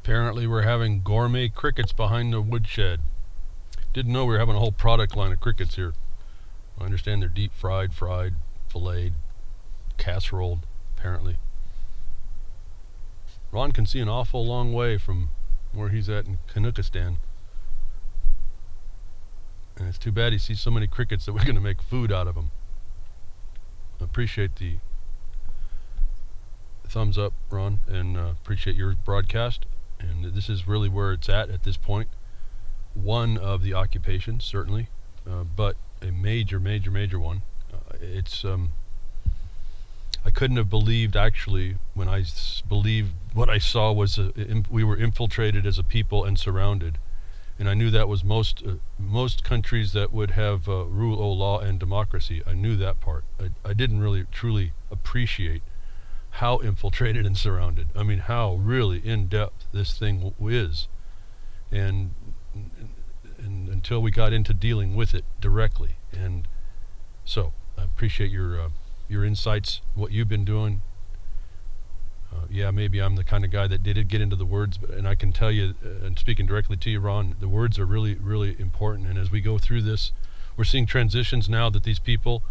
Apparently we're having gourmet crickets behind the woodshed. Didn't know we were having a whole product line of crickets here. I understand they're deep fried, filleted, casseroled, apparently. Ron can see an awful long way from where he's at in Kanukistan. And it's too bad he sees so many crickets that we're going to make food out of them. I appreciate the thumbs up, Ron, and appreciate your broadcast. And this is really where it's at this point. One of the occupations, certainly, but a major one. I couldn't have believed, actually, when I believed what I saw was we were infiltrated as a people and surrounded. And I knew that was most countries that would have rule of law and democracy. I knew that part. I didn't really truly appreciate how infiltrated and surrounded. I mean, how really in-depth this thing is. And until we got into dealing with it directly. And so I appreciate your insights, what you've been doing. Yeah, maybe I'm the kind of guy that did get into the words, and I can tell you, and speaking directly to you, Ron, the words are really, really important. And as we go through this, we're seeing transitions now that these people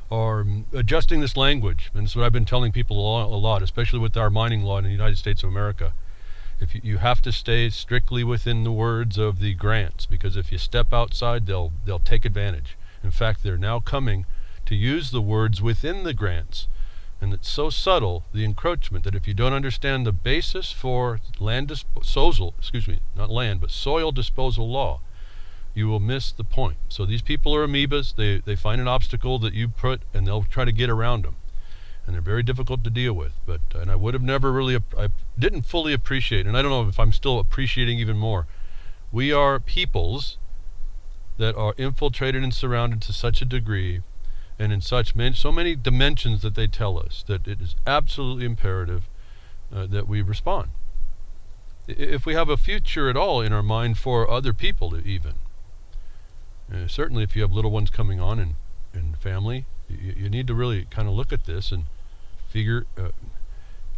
are adjusting this language. And it's what I've been telling people a lot, especially with our mining law in the United States of America. If you have to stay strictly within the words of the grants, because if you step outside, they'll take advantage. In fact, they're now coming to use the words within the grants. And it's so subtle, the encroachment, that if you don't understand the basis for soil disposal law, you will miss the point. So these people are amoebas. They find an obstacle that you put, and they'll try to get around them. And they're very difficult to deal with. And I would have never really, I didn't fully appreciate, and I don't know if I'm still appreciating even more. We are peoples that are infiltrated and surrounded to such a degree, and in so many dimensions that they tell us that it is absolutely imperative that we respond. If we have a future at all in our mind for other people even. Certainly if you have little ones coming on and family, you need to really kind of look at this and figure,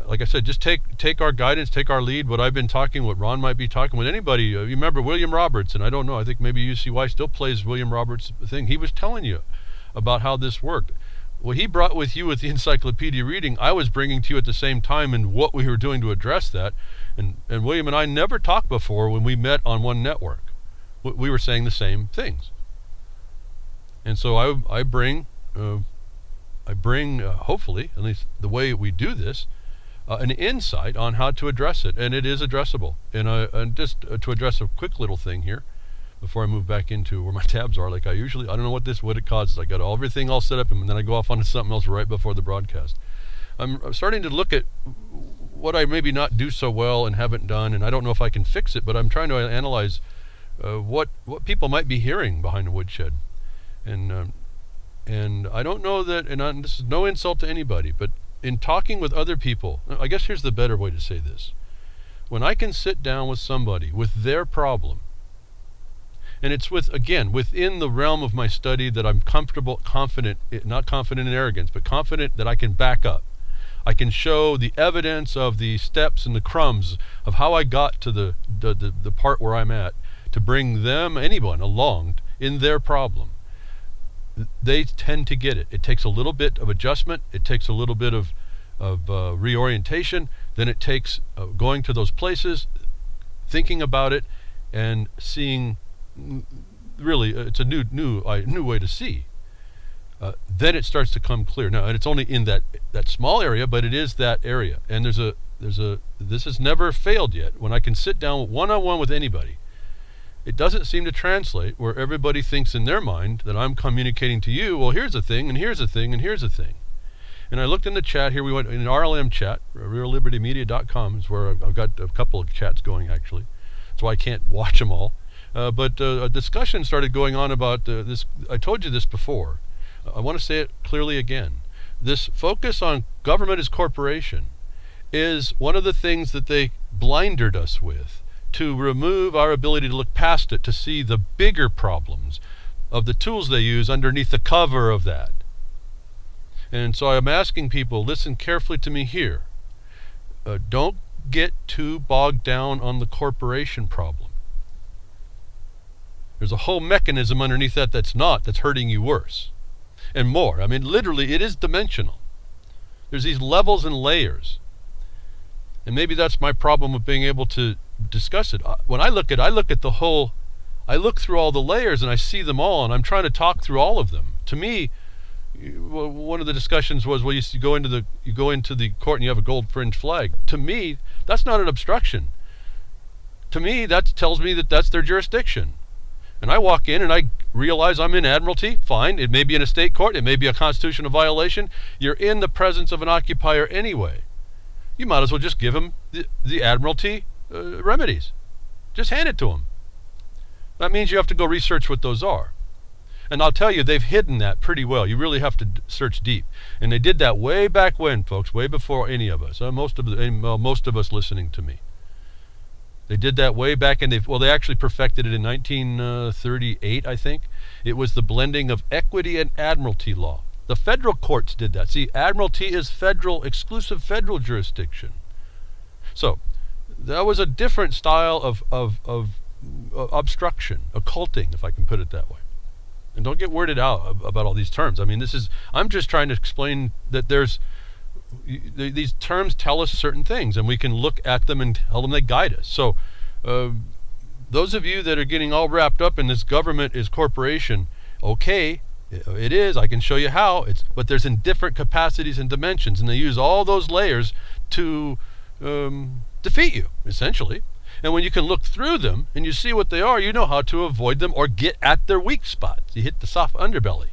like I said, just take our guidance, take our lead, what I've been talking, what Ron might be talking with anybody. You remember William Roberts, and I don't know, I think maybe UCY still plays William Roberts' thing. He was telling you about how this worked. What he brought with you with the encyclopedia reading, I was bringing to you at the same time, and what we were doing to address that. And William and I never talked before when we met on one network. We were saying the same things. And so I bring, hopefully, at least the way we do this, an insight on how to address it, and it is addressable. And just to address a quick little thing here, before I move back into where my tabs are, like I don't know what it causes. I got everything all set up, and then I go off onto something else right before the broadcast. I'm starting to look at what I maybe not do so well and haven't done, and I don't know if I can fix it, but I'm trying to analyze what people might be hearing behind the woodshed. And I don't know that, and this is no insult to anybody, but in talking with other people, I guess here's the better way to say this. When I can sit down with somebody with their problem, and it's within the realm of my study that I'm confident, not confident in arrogance, but confident that I can back up. I can show the evidence of the steps and the crumbs of how I got to the part where I'm at to bring anyone along in their problem. They tend to get it. It takes a little bit of adjustment. It takes a little bit of reorientation. Then it takes going to those places, thinking about it, and seeing. Really, it's a new way to see. Then it starts to come clear. Now, and it's only in that small area, but it is that area. And this has never failed yet. When I can sit down one-on-one with anybody, it doesn't seem to translate where everybody thinks in their mind that I'm communicating to you, well, here's a thing, and here's a thing, and here's a thing. And I looked in the chat here. We went in RLM chat, reallibertymedia.com is where I've got a couple of chats going, actually. That's why I can't watch them all. But a discussion started going on about this. I told you this before. I want to say it clearly again. This focus on government as corporation is one of the things that they blinded us with to remove our ability to look past it, to see the bigger problems of the tools they use underneath the cover of that. And so I'm asking people, listen carefully to me here. Don't don't get too bogged down on the corporation problem. There's a whole mechanism underneath that's hurting you worse and more. I mean, literally, it is dimensional. There's these levels and layers. And maybe that's my problem with being able to discuss it. When I look at the whole, I look through all the layers and I see them all, and I'm trying to talk through all of them. To me, one of the discussions was, well, you go into the court and you have a gold fringe flag. To me, that's not an obstruction. To me, that tells me that that's their jurisdiction. And I walk in and I realize I'm in Admiralty. Fine, it may be in a state court, it may be a constitutional violation. You're in the presence of an occupier anyway. You might as well just give them the Admiralty remedies. Just hand it to them. That means you have to go research what those are. And I'll tell you, they've hidden that pretty well. You really have to search deep. And they did that way back when, folks, way before any of us. Most of us listening to me. They did that way back, and they actually perfected it in 1938, I think. It was the blending of equity and admiralty law. The federal courts did that. See, admiralty is exclusive federal jurisdiction. So that was a different style of obstruction, occulting, if I can put it that way. And don't get worded out about all these terms. I mean, I'm just trying to explain that these terms tell us certain things, and we can look at them and tell them they guide us. So those of you that are getting all wrapped up in this government is corporation, okay, it is. I can show you how. But there's in different capacities and dimensions, and they use all those layers to defeat you, essentially. And when you can look through them and you see what they are, you know how to avoid them or get at their weak spots. You hit the soft underbelly.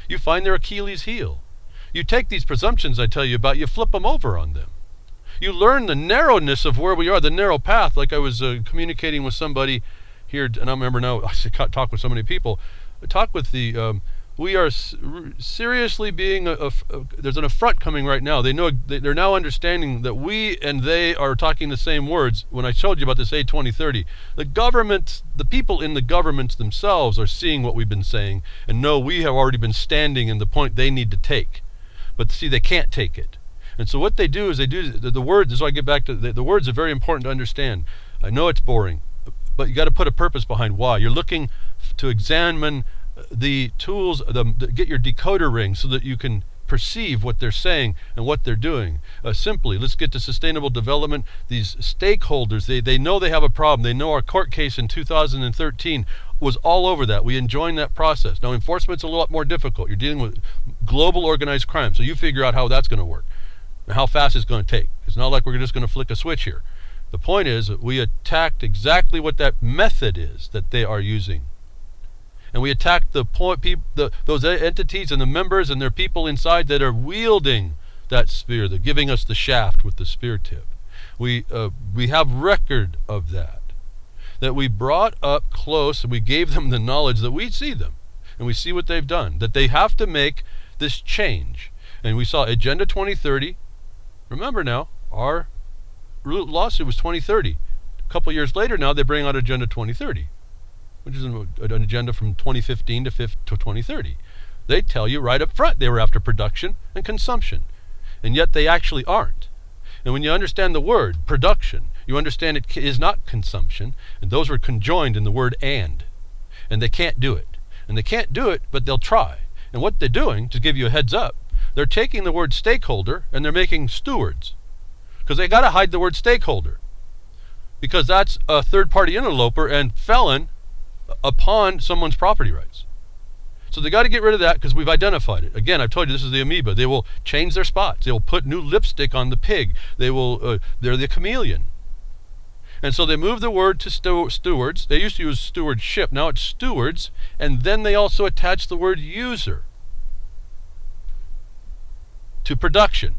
You find their Achilles heel. You take these presumptions I tell you about, you flip them over on them. You learn the narrowness of where we are, the narrow path. Like I was communicating with somebody here, and I remember now, I talk with so many people. I talk with we are seriously being, there's an affront coming right now. They're now understanding that we and they are talking the same words. When I told you about this A2030, the people in the governments themselves are seeing what we've been saying and know we have already been standing in the point they need to take. But see, they can't take it. And so what they do is the words, so I get back to the words are very important to understand. I know it's boring, but you got to put a purpose behind why. You're looking to examine the tools, get your decoder ring so that you can perceive what they're saying and what they're doing. Simply, let's get to sustainable development. These stakeholders, they know they have a problem. They know our court case in 2013 was all over that. We enjoined that process. Now, enforcement's a lot more difficult. You're dealing with global organized crime, so you figure out how that's going to work and how fast it's going to take. It's not like we're just going to flick a switch here. The point is that we attacked exactly what that method is that they are using. And we attacked those entities and the members and their people inside that are wielding that spear. They're giving us the shaft with the spear tip. We have record of that we brought up close, and we gave them the knowledge that we see them. And we see what they've done, that they have to make this change. And we saw Agenda 2030. Remember now, our lawsuit was 2030. A couple years later now, they bring out Agenda 2030. Which is an agenda from 2015 to 2030. They tell you right up front they were after production and consumption. And yet they actually aren't. And when you understand the word production, you understand it is not consumption, and those are conjoined in the word and they can't do it. And they can't do it, but they'll try. And what they're doing, to give you a heads up, they're taking the word stakeholder and they're making stewards. Because they got to hide the word stakeholder. Because that's a third-party interloper and felon upon someone's property rights. So they got to get rid of that because we've identified it. Again, I've told you this is the amoeba. They will change their spots. They will put new lipstick on the pig. They're the chameleon. And so they move the word to stewards. They used to use stewardship. Now it's stewards. And then they also attach the word user to production.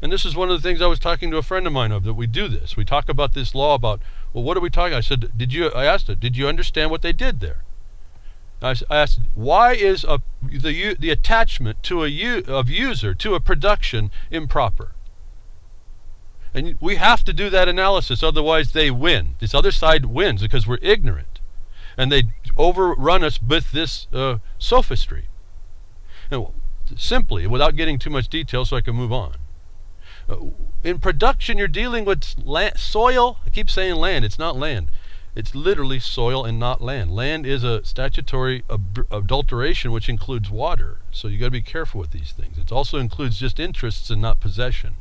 And this is one of the things I was talking to a friend of mine of, that we do this. We talk about this law about, well, what are we talking? I said, I asked it, did you understand what they did there? I asked, why is the attachment to of user to a production improper? And we have to do that analysis, otherwise they win. This other side wins because we're ignorant. And they overrun us with this sophistry. And simply, without getting too much detail so I can move on, In production, you're dealing with soil. I keep saying land. It's not land. It's literally soil and not land. Land is a statutory adulteration, which includes water. So you got to be careful with these things. It also includes just interests and not possession.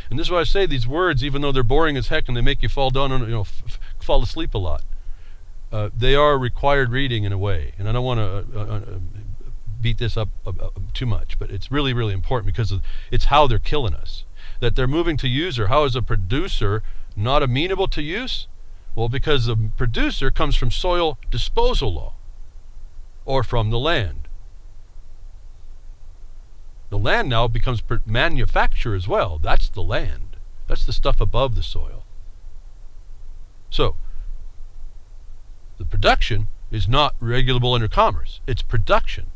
And this is why I say these words, even though they're boring as heck and they make you fall down and fall asleep a lot, they are required reading in a way. And I don't want to beat this up too much, but it's really, really important because it's how they're killing us. That they're moving to user. How is a producer not amenable to use? Well, because the producer comes from soil disposal law or from the land. The land now becomes manufacture as well. That's the land. That's the stuff above the soil. So, the production is not regulable under commerce. It's production.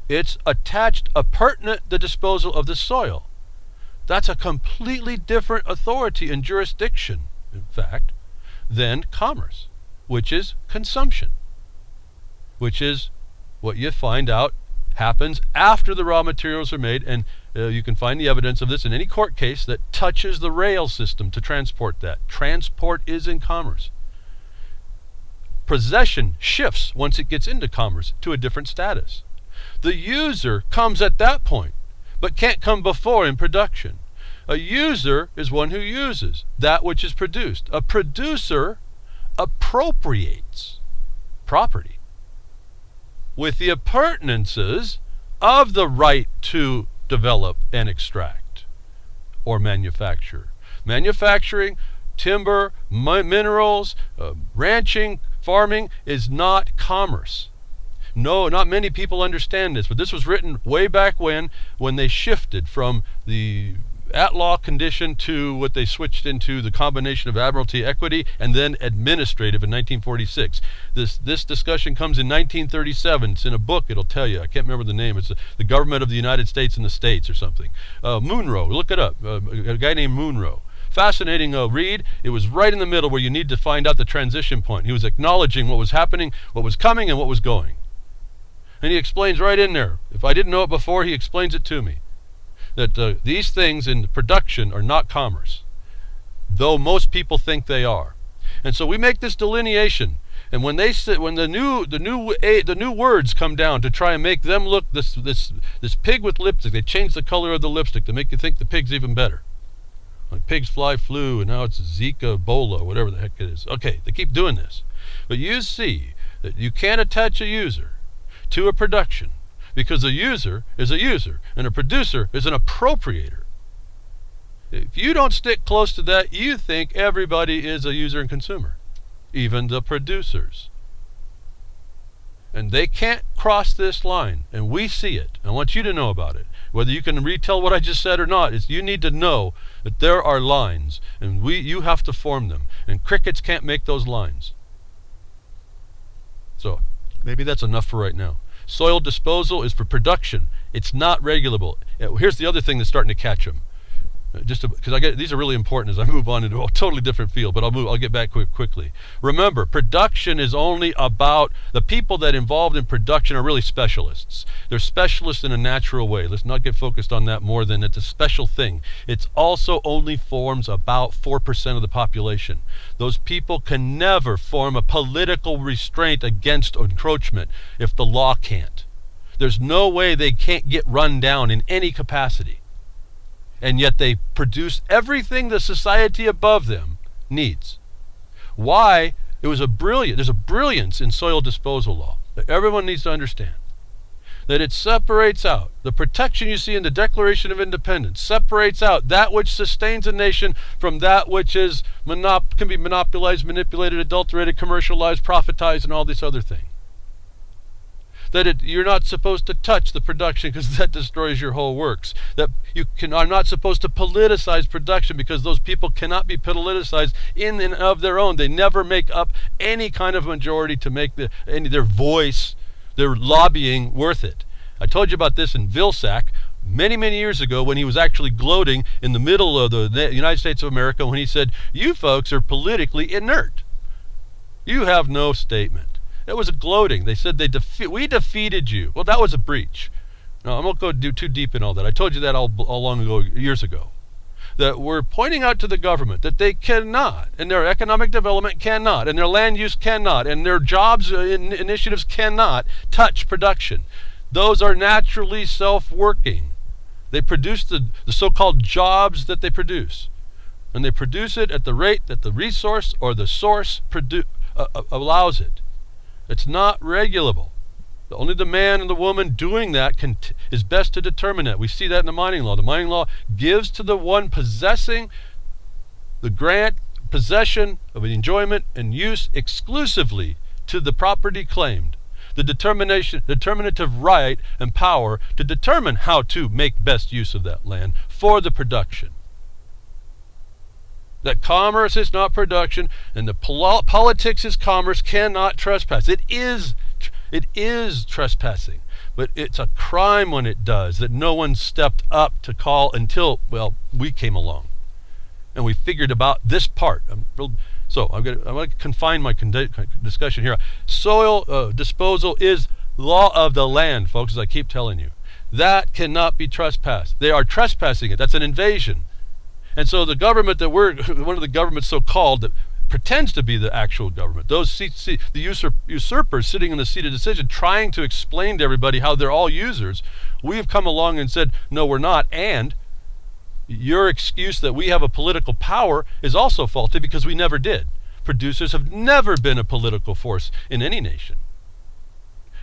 It's attached, appurtenant the disposal of the soil. That's a completely different authority and jurisdiction, in fact, than commerce, which is consumption, which is what you find out happens after the raw materials are made, and you can find the evidence of this in any court case that touches the rail system to transport that. Transport is in commerce. Possession shifts once it gets into commerce to a different status. The user comes at that point, but can't come before in production. A user is one who uses that which is produced. A producer appropriates property with the appurtenances of the right to develop and extract or manufacture. Manufacturing, timber, minerals, ranching, farming is not commerce. No, not many people understand this, but this was written way back when they shifted from the at-law condition to what they switched into the combination of admiralty, equity, and then administrative in 1946. This discussion comes in 1937. It's in a book, it'll tell you. I can't remember the name. It's The Government of the United States and the States or something. Munro, look it up. A guy named Munro. Fascinating read. It was right in the middle where you need to find out the transition point. He was acknowledging what was happening, what was coming, and what was going. And he explains right in there. If I didn't know it before, he explains it to me. That these things in production are not commerce, though most people think they are. And so we make this delineation. And when the new words come down to try and make them look this pig with lipstick, they change the color of the lipstick to make you think the pig's even better. Like pigs fly flu, and now it's Zika, Ebola, whatever the heck it is. Okay, they keep doing this. But you see that you can't attach a user to a production, because a user is a user and a producer is an appropriator. If you don't stick close to that, you think everybody is a user and consumer, even the producers. And they can't cross this line, and we see it. I want you to know about it. Whether you can retell what I just said or not, you need to know that there are lines, and you have to form them, and crickets can't make those lines. So maybe that's enough for right now. Soil disposal is for production. It's not regulable. Here's the other thing that's starting to catch them. Because these are really important as I move on into a totally different field, but I'll get back quickly. Remember, production is only about the people that involved in production are really specialists. They're specialists in a natural way. Let's not get focused on that more than it's a special thing. It's also only forms about 4% of the population. Those people can never form a political restraint against encroachment if the law can't. There's no way they can't get run down in any capacity. And yet they produce everything the society above them needs. Why? There's a brilliance in soil disposal law that everyone needs to understand. That it separates out, the protection you see in the Declaration of Independence separates out that which sustains a nation from that which is can be monopolized, manipulated, adulterated, commercialized, profitized, and all this other thing. That you're not supposed to touch the production because that destroys your whole works. That you are not supposed to politicize production because those people cannot be politicized in and of their own. They never make up any kind of majority to make their voice, their lobbying worth it. I told you about this in Vilsack many, many years ago when he was actually gloating in the middle of the United States of America when he said, "You folks are politically inert. You have no statement." It was a gloating. They said we defeated you. Well, that was a breach. No, I won't go too deep in all that. I told you that all long ago, years ago. that we're pointing out to the government that they cannot, and their economic development cannot, and their land use cannot, and their jobs initiatives cannot touch production. Those are naturally self-working. They produce the so-called jobs that they produce. And they produce it at the rate that the resource or the source allows it. It's not regulable. Only the man and the woman doing that is best to determine that. We see that in the mining law. The mining law gives to the one possessing the grant, possession of enjoyment and use exclusively to the property claimed. The determinative right and power to determine how to make best use of that land for the production. That commerce is not production, and the politics is commerce cannot trespass. It is trespassing, but it's a crime when it does that no one stepped up to call until, well, we came along and we figured about this part. So I'm going to confine my discussion here. Soil disposal is law of the land, folks, as I keep telling you. That cannot be trespassed. They are trespassing it. That's an invasion. And so the government that one of the governments so-called that pretends to be the actual government, the usurpers sitting in the seat of decision trying to explain to everybody how they're all users, we have come along and said, no, we're not, and your excuse that we have a political power is also faulty because we never did. Producers have never been a political force in any nation.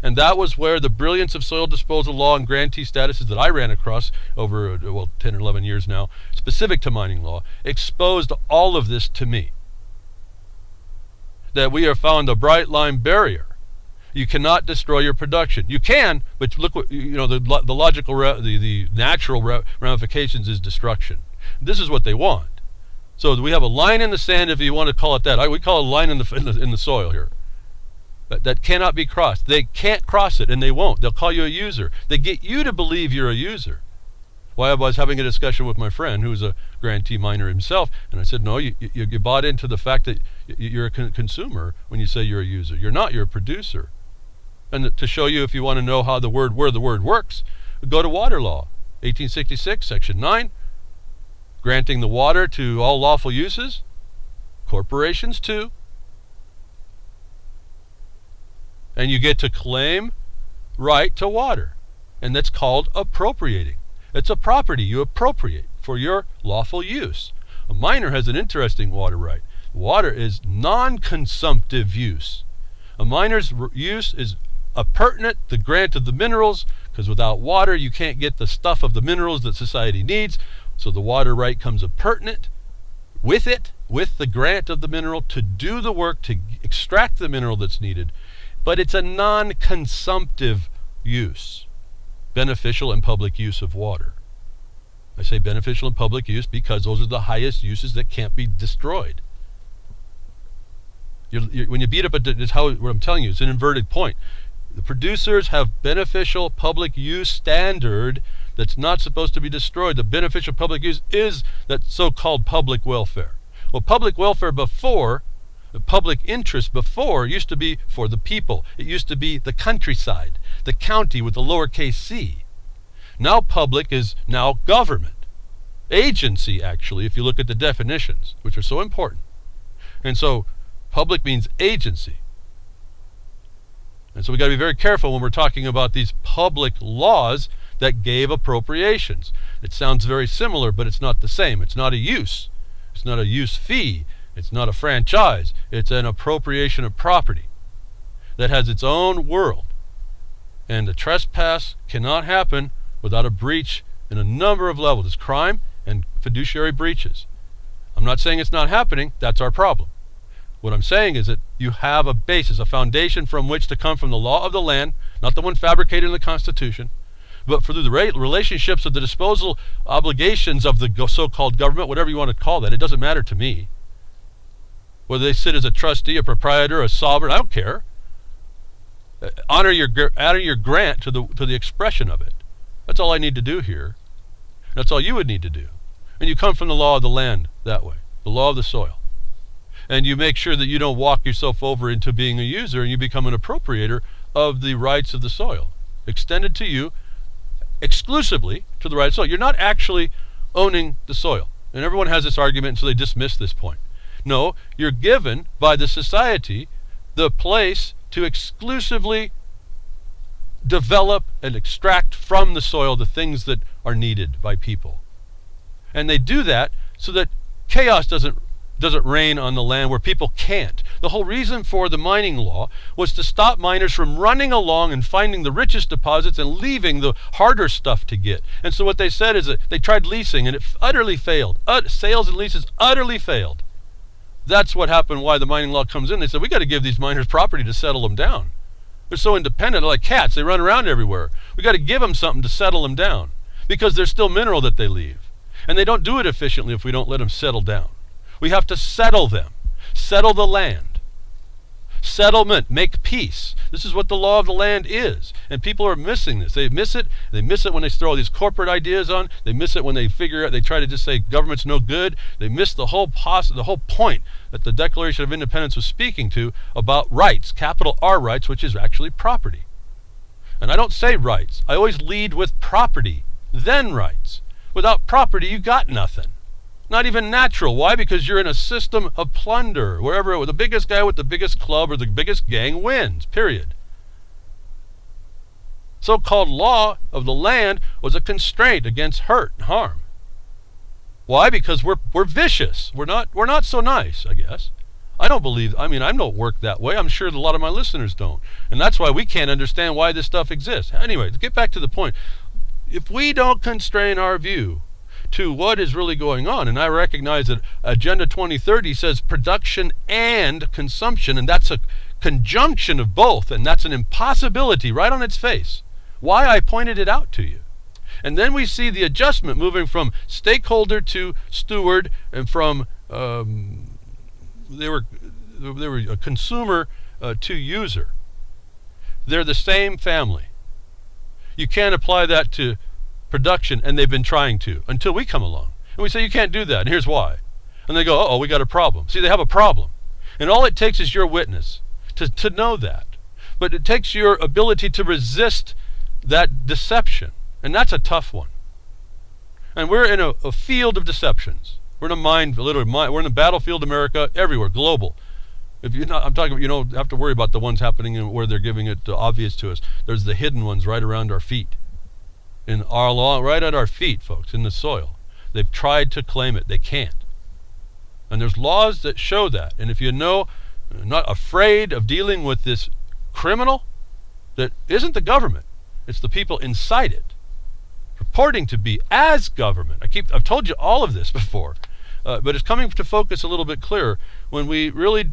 And that was where the brilliance of soil disposal law and grantee statuses that I ran across over, 10 or 11 years now, specific to mining law, exposed all of this to me. That we have found a bright line barrier. You cannot destroy your production. You can, but look what, the logical, the natural ramifications is destruction. This is what they want. So we have a line in the sand, if you want to call it that. We call it a line in the soil here. That cannot be crossed. They can't cross it, and they won't. They'll call you a user. They get you to believe you're a user. Why I was having a discussion with my friend who's a grantee miner himself, and I said, no, you bought into the fact that you're a consumer when you say you're a user. You're not. You're a producer. And to show you, if you want to know how where the word works, go to water law, 1866, section 9, granting the water to all lawful uses, corporations too. And you get to claim right to water. And that's called appropriating. It's a property you appropriate for your lawful use. A miner has an interesting water right. Water is non-consumptive use. A miner's use is appurtenant, the grant of the minerals, because without water you can't get the stuff of the minerals that society needs. So the water right comes appurtenant with the grant of the mineral to do the work to extract the mineral that's needed. But it's a non-consumptive use, beneficial and public use of water. I say beneficial and public use because those are the highest uses that can't be destroyed. When you beat up, what I'm telling you, it's an inverted point. The producers have beneficial public use standard that's not supposed to be destroyed. The beneficial public use is that so-called public welfare. Well, public welfare before, the public interest before used to be for the people. It used to be the countryside, the county with the lowercase c. Now public is now government. Agency, actually, if you look at the definitions, which are so important. And so public means agency. And so we got to be very careful when we're talking about these public laws that gave appropriations. It sounds very similar, but it's not the same. It's not a use. It's not a use fee. It's not a franchise. It's an appropriation of property that has its own world. And the trespass cannot happen without a breach in a number of levels. It's crime and fiduciary breaches. I'm not saying it's not happening. That's our problem. What I'm saying is that you have a basis, a foundation from which to come from the law of the land, not the one fabricated in the Constitution, but through the relationships of the disposal obligations of the so-called government, whatever you want to call that. It doesn't matter to me. Whether they sit as a trustee, a proprietor, a sovereign, I don't care. Honor your grant to the expression of it. That's all I need to do here. That's all you would need to do. And you come from the law of the land that way, the law of the soil. And you make sure that you don't walk yourself over into being a user and you become an appropriator of the rights of the soil, extended to you exclusively to the right of soil. You're not actually owning the soil. And everyone has this argument, and so they dismiss this point. No, you're given by the society the place to exclusively develop and extract from the soil the things that are needed by people. And they do that so that chaos doesn't reign on the land where people can't. The whole reason for the mining law was to stop miners from running along and finding the richest deposits and leaving the harder stuff to get. And so what they said is that they tried leasing and it utterly failed. Sales and leases utterly failed. That's what happened, why the mining law comes in. They said, we got to give these miners property to settle them down. They're so independent, they're like cats. They run around everywhere. We got to give them something to settle them down because there's still mineral that they leave. And they don't do it efficiently if we don't let them settle down. We have to settle them, settle the land. Settlement, make peace. This is what the law of the land is. And people are missing this. They miss it. They miss it when they throw all these corporate ideas on. They miss it when they figure out, they try to just say government's no good. They miss the whole point that the Declaration of Independence was speaking to about rights, capital R rights, which is actually property. And I don't say rights. I always lead with property, then rights. Without property, you got nothing. Not even natural. Why? Because you're in a system of plunder. Wherever the biggest guy with the biggest club or the biggest gang wins, period. So-called law of the land was a constraint against hurt and harm. Why? Because we're vicious. We're not so nice, I guess. I don't work that way. I'm sure a lot of my listeners don't. And that's why we can't understand why this stuff exists. Anyway, to get back to the point, if we don't constrain our view to what is really going on, and I recognize that Agenda 2030 says production and consumption, and that's a conjunction of both, and that's an impossibility right on its face. Why? I pointed it out to you. And then we see the adjustment moving from stakeholder to steward, and from they were a consumer to user. They're the same family. You can't apply that to production, and they've been trying to until we come along. And we say, you can't do that, and here's why. And they go, we got a problem. See, they have a problem. And all it takes is your witness to know that. But it takes your ability to resist that deception. And that's a tough one. And we're in a field of deceptions. We're in a we're in a battlefield, America, everywhere, global. If you're not, I'm talking about, you don't have to worry about the ones happening where they're giving it obvious to us. There's the hidden ones right around our feet. Right at our feet, folks, in the soil. They've tried to claim it. They can't. And there's laws that show that. And if you know, not afraid of dealing with this criminal that isn't the government, it's the people inside it, purporting to be as government. I've told you all of this before, but it's coming to focus a little bit clearer when we really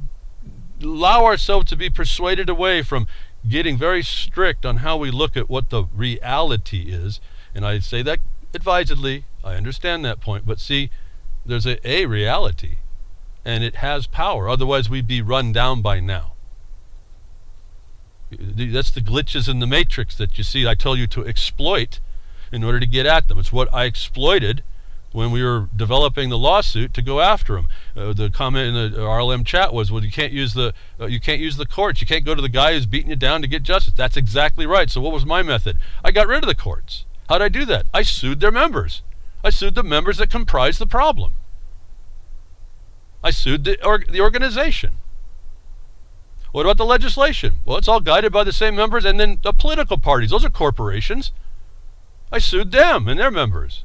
allow ourselves to be persuaded away from getting very strict on how we look at what the reality is. And I say that advisedly. I understand that point. But see, there's a reality, and it has power. Otherwise, we'd be run down by now. That's the glitches in the matrix that you see I tell you to exploit in order to get at them. It's what I exploited when we were developing the lawsuit to go after them. The comment in the RLM chat was, well, you can't use the courts. You can't go to the guy who's beating you down to get justice. That's exactly right. So what was my method? I got rid of the courts. How did I do that? I sued their members. I sued the members that comprised the problem. I sued the organization. What about the legislation? Well, it's all guided by the same members, and then the political parties. Those are corporations. I sued them and their members.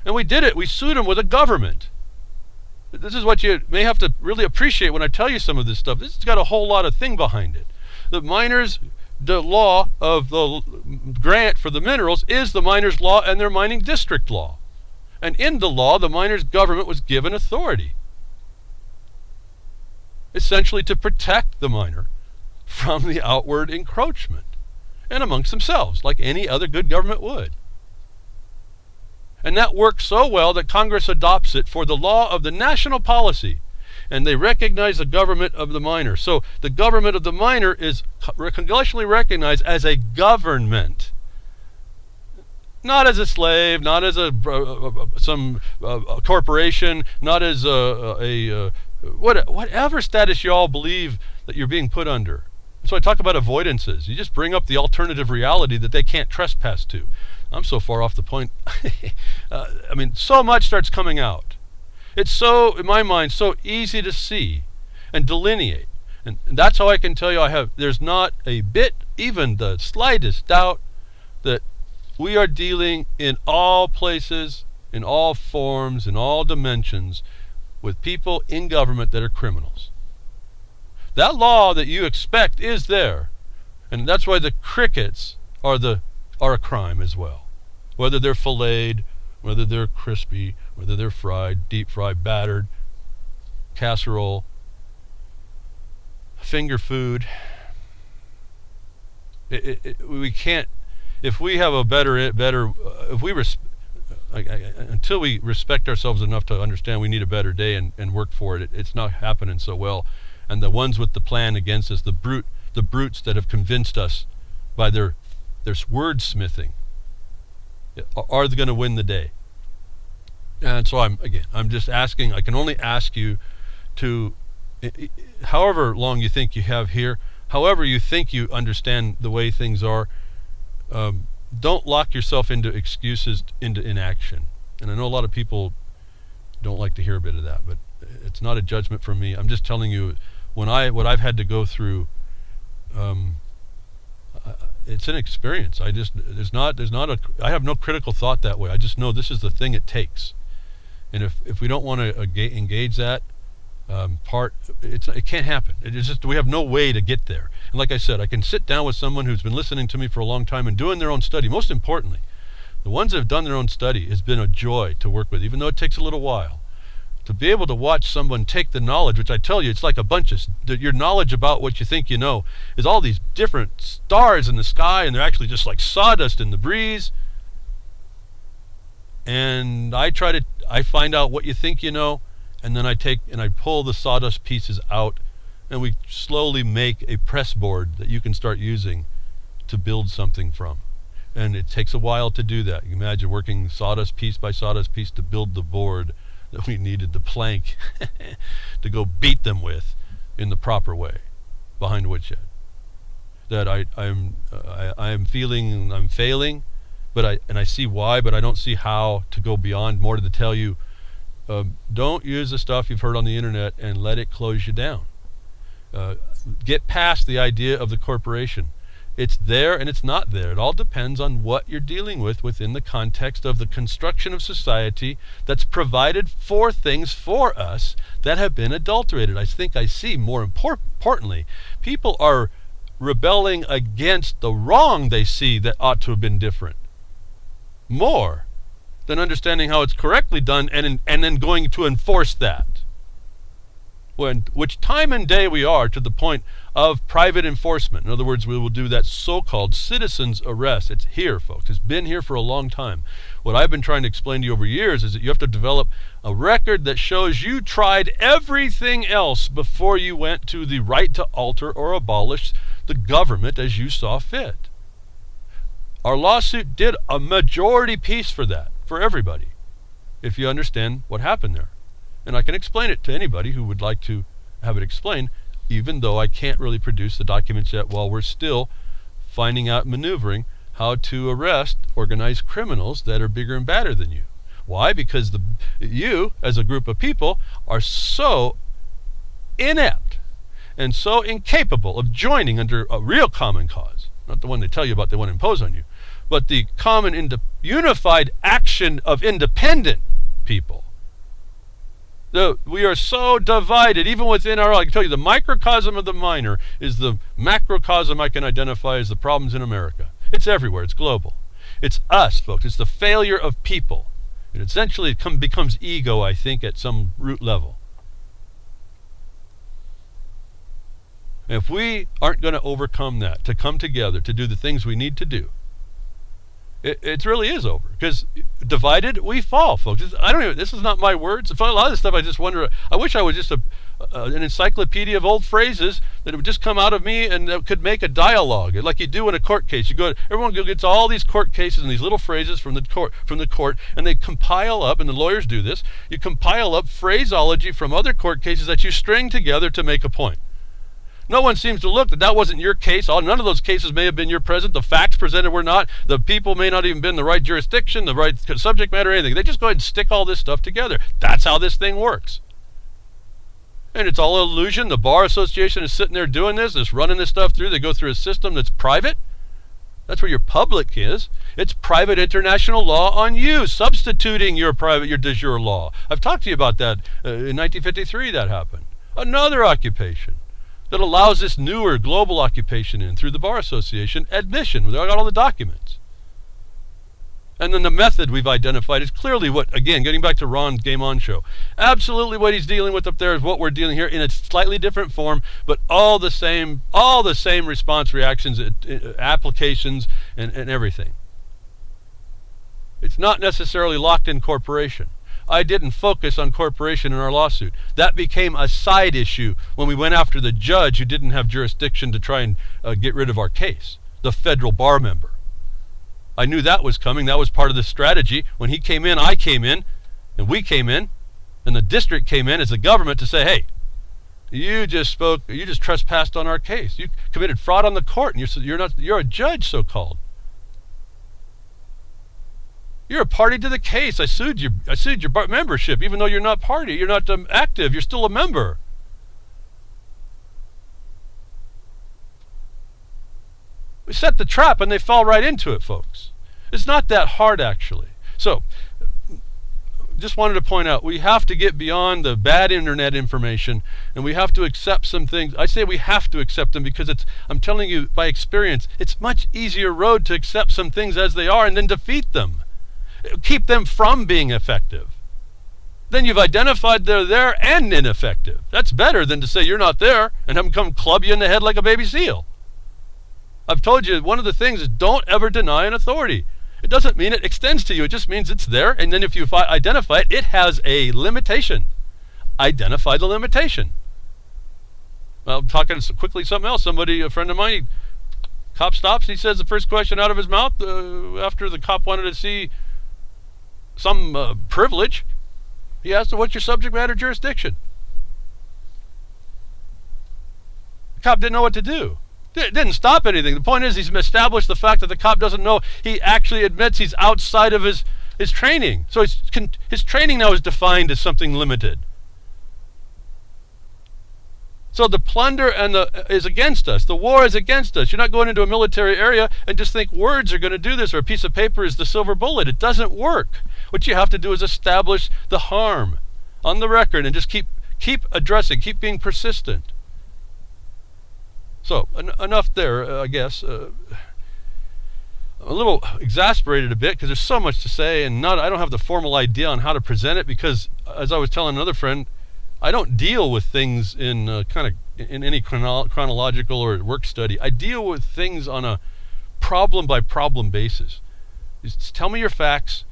And we did it. We sued them with a government. This is what you may have to really appreciate when I tell you some of this stuff. This has got a whole lot of thing behind it. The law of the grant for the minerals is the miners' law and their mining district law. And in the law, the miners' government was given authority, essentially to protect the miner from the outward encroachment, and amongst themselves, like any other good government would. And that works so well that Congress adopts it for the law of the national policy, and they recognize the government of the miner. So the government of the miner is congressionally recognized as a government, not as a slave, not as some corporation, not as whatever status you all believe that you're being put under. So I talk about avoidances. You just bring up the alternative reality that they can't trespass to. I'm so far off the point. I mean, so much starts coming out. It's so, in my mind, so easy to see and delineate. And that's how I can tell you there's not a bit, even the slightest doubt that we are dealing in all places, in all forms, in all dimensions, with people in government that are criminals. That law that you expect is there. And that's why the crickets are a crime as well. Whether they're filleted, whether they're crispy, whether they're fried, deep fried, battered, casserole, finger food. We can't, if we have a if we until we respect ourselves enough to understand we need a better day and work for it, it's not happening so well. And the ones with the plan against us, the brutes that have convinced us by their wordsmithing, are going to win the day. And so I'm just asking, I can only ask you to, however long you think you have here, however you think you understand the way things are, don't lock yourself into excuses, into inaction. And I know a lot of people don't like to hear a bit of that, but it's not a judgment from me. I'm just telling you what I've had to go through. It's an experience. I have no critical thought that way. I just know this is the thing it takes. And if we don't want to engage that part, it can't happen. It's just, we have no way to get there. And like I said, I can sit down with someone who's been listening to me for a long time and doing their own study. Most importantly, the ones that have done their own study has been a joy to work with, even though it takes a little while. To be able to watch someone take the knowledge, which I tell you, it's like a bunch of, your knowledge about what you think you know is all these different stars in the sky, and they're actually just like sawdust in the breeze. And I find out what you think you know, and then I pull the sawdust pieces out, and we slowly make a press board that you can start using to build something from. And it takes a while to do that. You can imagine working sawdust piece by sawdust piece to build the board that we needed, the plank to go beat them with in the proper way behind Woodshed. That I'm feeling I'm failing, but I see why, but I don't see how to go beyond. More to tell you, don't use the stuff you've heard on the internet and let it close you down. Get past the idea of the corporation. It's there and it's not there. It all depends on what you're dealing with within the context of the construction of society that's provided for things for us that have been adulterated. I think I see, more importantly, people are rebelling against the wrong they see that ought to have been different, more than understanding how it's correctly done and then going to enforce that. Which time and day we are to the point of private enforcement. In other words, we will do that so-called citizen's arrest. It's here, folks. It's been here for a long time. What I've been trying to explain to you over years is that you have to develop a record that shows you tried everything else before you went to the right to alter or abolish the government as you saw fit. Our lawsuit did a majority piece for that, for everybody, if you understand what happened there. And I can explain it to anybody who would like to have it explained, even though I can't really produce the documents yet while we're still finding out, maneuvering how to arrest organized criminals that are bigger and badder than you. Why? Because you, as a group of people, are so inept and so incapable of joining under a real common cause. Not the one they tell you about they want to impose on you, but the common unified action of independent people. We are so divided, even within I can tell you, the microcosm of the minor is the macrocosm I can identify as the problems in America. It's everywhere. It's global. It's us, folks. It's the failure of people. It essentially becomes ego, I think, at some root level. And if we aren't going to overcome that, to come together, to do the things we need to do, it really is over. Because divided, we fall, folks. This is not my words. A lot of this stuff I just wonder, I wish I was just an encyclopedia of old phrases that would just come out of me and that could make a dialogue, like you do in a court case. Everyone gets all these court cases and these little phrases from the court, and they compile up, and the lawyers do this, you compile up phraseology from other court cases that you string together to make a point. No one seems to look that wasn't your case. None of those cases may have been your present. The facts presented were not. The people may not even been the right jurisdiction, the right subject matter, anything. They just go ahead and stick all this stuff together. That's how this thing works. And it's all an illusion. The Bar Association is sitting there doing this, just running this stuff through. They go through a system that's private. That's where your public is. It's private international law on you, substituting your de jure law. I've talked to you about that. In 1953 that happened. Another occupation that allows this newer global occupation in through the Bar Association admission. We got all the documents. And then the method we've identified is clearly what, again, getting back to Ron's Game On show, absolutely what he's dealing with up there is what we're dealing here in a slightly different form, but all the same response reactions, applications, and everything. It's not necessarily locked in corporation. I didn't focus on corporation in our lawsuit. That became a side issue when we went after the judge who didn't have jurisdiction to try and get rid of our case, the federal bar member. I knew that was coming. That was part of the strategy. When he came in, I came in, and we came in, and the district came in as the government to say, hey, you just trespassed on our case. You committed fraud on the court, and you're a judge, so-called. You're a party to the case. I sued your membership, even though you're not party. You're not active. You're still a member. We set the trap and they fall right into it, folks. It's not that hard, actually. So, just wanted to point out, we have to get beyond the bad internet information, and we have to accept some things. I say we have to accept them because I'm telling you by experience, it's much easier road to accept some things as they are and then defeat them. Keep them from being effective. Then you've identified they're there and ineffective. That's better than to say you're not there and have them come club you in the head like a baby seal. I've told you, one of the things is don't ever deny an authority. It doesn't mean it extends to you. It just means it's there, and then if you identify it, it has a limitation. Identify the limitation. Well, I'm talking quickly something else. A friend of mine, cop stops, he says the first question out of his mouth after the cop wanted to see some privilege, he asked him, what's your subject matter jurisdiction? The cop didn't know what to do. It didn't stop anything. The point is he's established the fact that the cop doesn't know. He actually admits he's outside of his training. So his training now is defined as something limited. So the plunder is against us. The war is against us. You're not going into a military area and just think words are going to do this or a piece of paper is the silver bullet. It doesn't work. What you have to do is establish the harm on the record and just keep addressing, keep being persistent. So, enough there, I guess. I'm a little exasperated a bit because there's so much to say, and I don't have the formal idea on how to present it because, as I was telling another friend, I don't deal with things in any chronological or work study. I deal with things on a problem-by-problem basis. Just tell me your facts,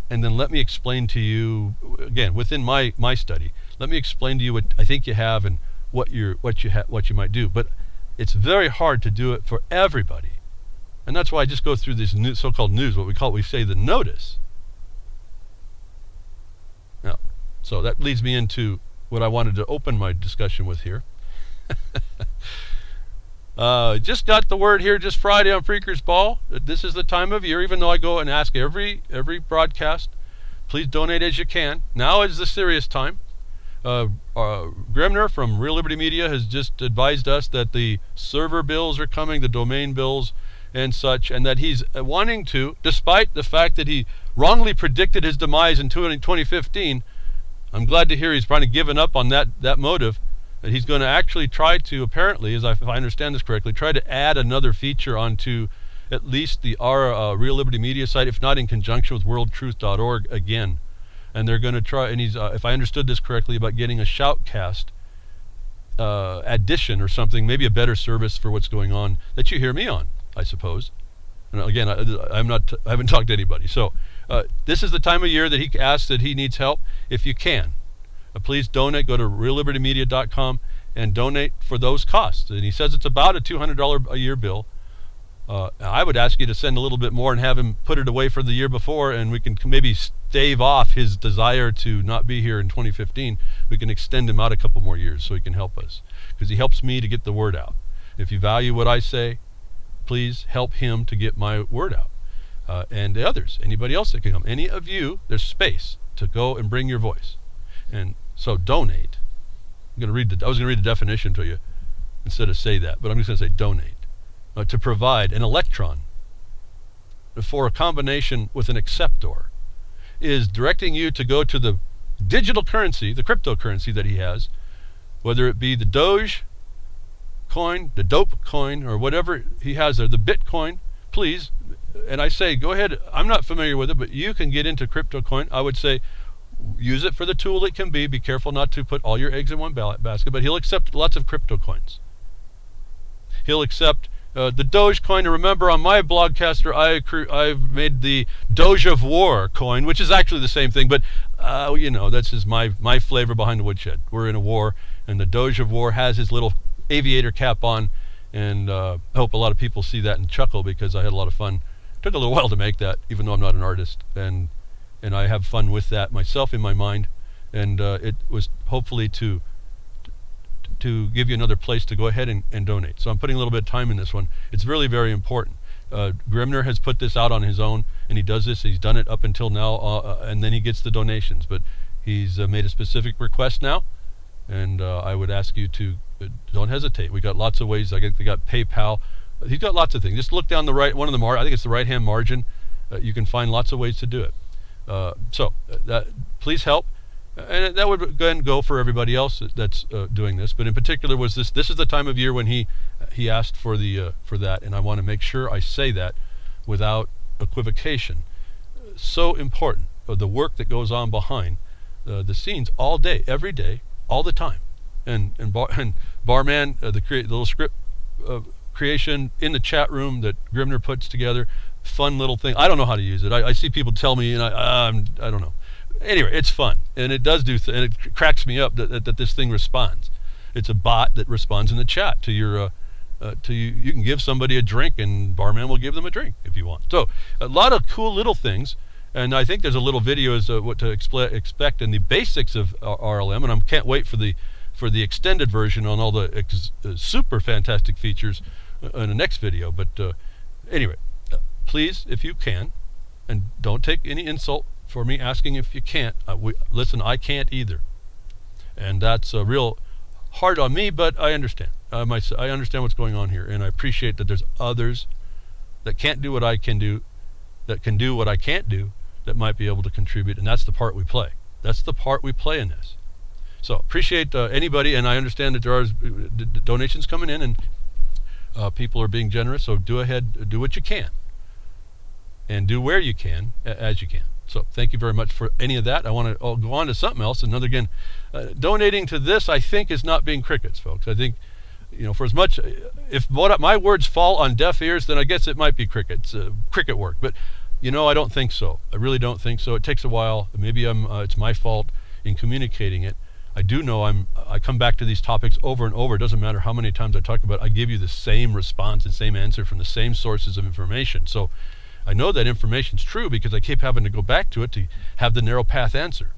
and then let me explain to you, again, within my study, let me explain to you what I think you have and what you might do. But it's very hard to do it for everybody. And that's why I just go through this so-called news, what we say the notice. Now, so that leads me into what I wanted to open my discussion with here. Just got the word here just Friday on Freakers Ball that this is the time of year, even though I go and ask every broadcast, please donate as you can. Now is the serious time. Grimner from Real Liberty Media has just advised us that the server bills are coming, the domain bills and such, and that he's wanting to, despite the fact that he wrongly predicted his demise in 2015, I'm glad to hear he's probably given up on that motive, that he's going to actually try to, apparently, if I understand this correctly, try to add another feature onto at least our Real Liberty Media site, if not in conjunction with worldtruth.org again. And they're going to try, and he's, if I understood this correctly, about getting a shoutcast addition or something, maybe a better service for what's going on that you hear me on, I suppose. And again, I haven't talked to anybody. So this is the time of year that he asks that he needs help. If you can, please donate. Go to reallibertymedia.com and donate for those costs. And he says it's about a $200 a year bill. I would ask you to send a little bit more and have him put it away for the year before, and we can maybe stave off his desire to not be here in 2015 we can extend him out a couple more years so he can help us, because he helps me to get the word out. If you value what I say, please help him to get my word out. And the others, anybody else that can come, any of you, there's space to go and bring your voice. And so donate. I was going to read the definition to you instead of say that, but I'm just going to say donate. To provide an electron for a combination with an acceptor is directing you to go to the digital currency, the cryptocurrency that he has, whether it be the Doge coin, the dope coin, or whatever he has there, the Bitcoin, please. And I say, go ahead. I'm not familiar with it, but you can get into crypto coin. I would say use it for the tool it can be. Be careful not to put all your eggs in one basket, but he'll accept lots of crypto coins. He'll accept the Doge coin. And remember, on my blogcaster, I've made the Doge of War coin, which is actually the same thing, but that's just my flavor behind the Woodshed. We're in a war, and the Doge of War has his little aviator cap on, and I hope a lot of people see that and chuckle, because I had a lot of fun. It took a little while to make that, even though I'm not an artist, and I have fun with that myself in my mind, and it was hopefully to give you another place to go ahead and donate. So I'm putting a little bit of time in this one. It's really very important. Grimner has put this out on his own, and he does this. He's done it up until now, and then he gets the donations. But he's made a specific request now, and I would ask you to don't hesitate. We got lots of ways. I think they got PayPal. He's got lots of things. Just look down the right, one of the I think it's the right-hand margin. You can find lots of ways to do it. Please help. And that would then go for everybody else that's doing this. But in particular, this is the time of year when he asked for that, and I want to make sure I say that without equivocation. So important, the work that goes on behind the scenes all day, every day, all the time. And Barman, the little script creation in the chat room that Grimner puts together, fun little thing. I don't know how to use it. I see people tell me, and I don't know. Anyway, it's fun, and it does and it cracks me up that this thing responds. It's a bot that responds in the chat to your you can give somebody a drink, and Barman will give them a drink if you want. So a lot of cool little things, and I think there's a little video as to what to expect in the basics of RLM, and I can't wait for the extended version on all the super fantastic features in the next video. But anyway, please, if you can, and don't take any insult for me asking if you can't. Listen, I can't either, and that's real hard on me, but I understand. I understand what's going on here, and I appreciate that there's others that can't do what I can do, that can do what I can't do, that might be able to contribute, and that's the part we play. That's the part we play in this. So appreciate anybody, and I understand that there are donations coming in, and people are being generous, so do what you can, and do where you can, as you can. So thank you very much for any of that. I want to go on to something else. Donating to this, I think, is not being crickets, folks. I think, for as much, if my words fall on deaf ears, then I guess it might be crickets, cricket work. But, I don't think so. I really don't think so. It takes a while. Maybe it's my fault in communicating it. I do know I come back to these topics over and over. It doesn't matter how many times I talk about it. I give you the same response and same answer from the same sources of information. So I know that information's true because I keep having to go back to it to have the narrow path answer.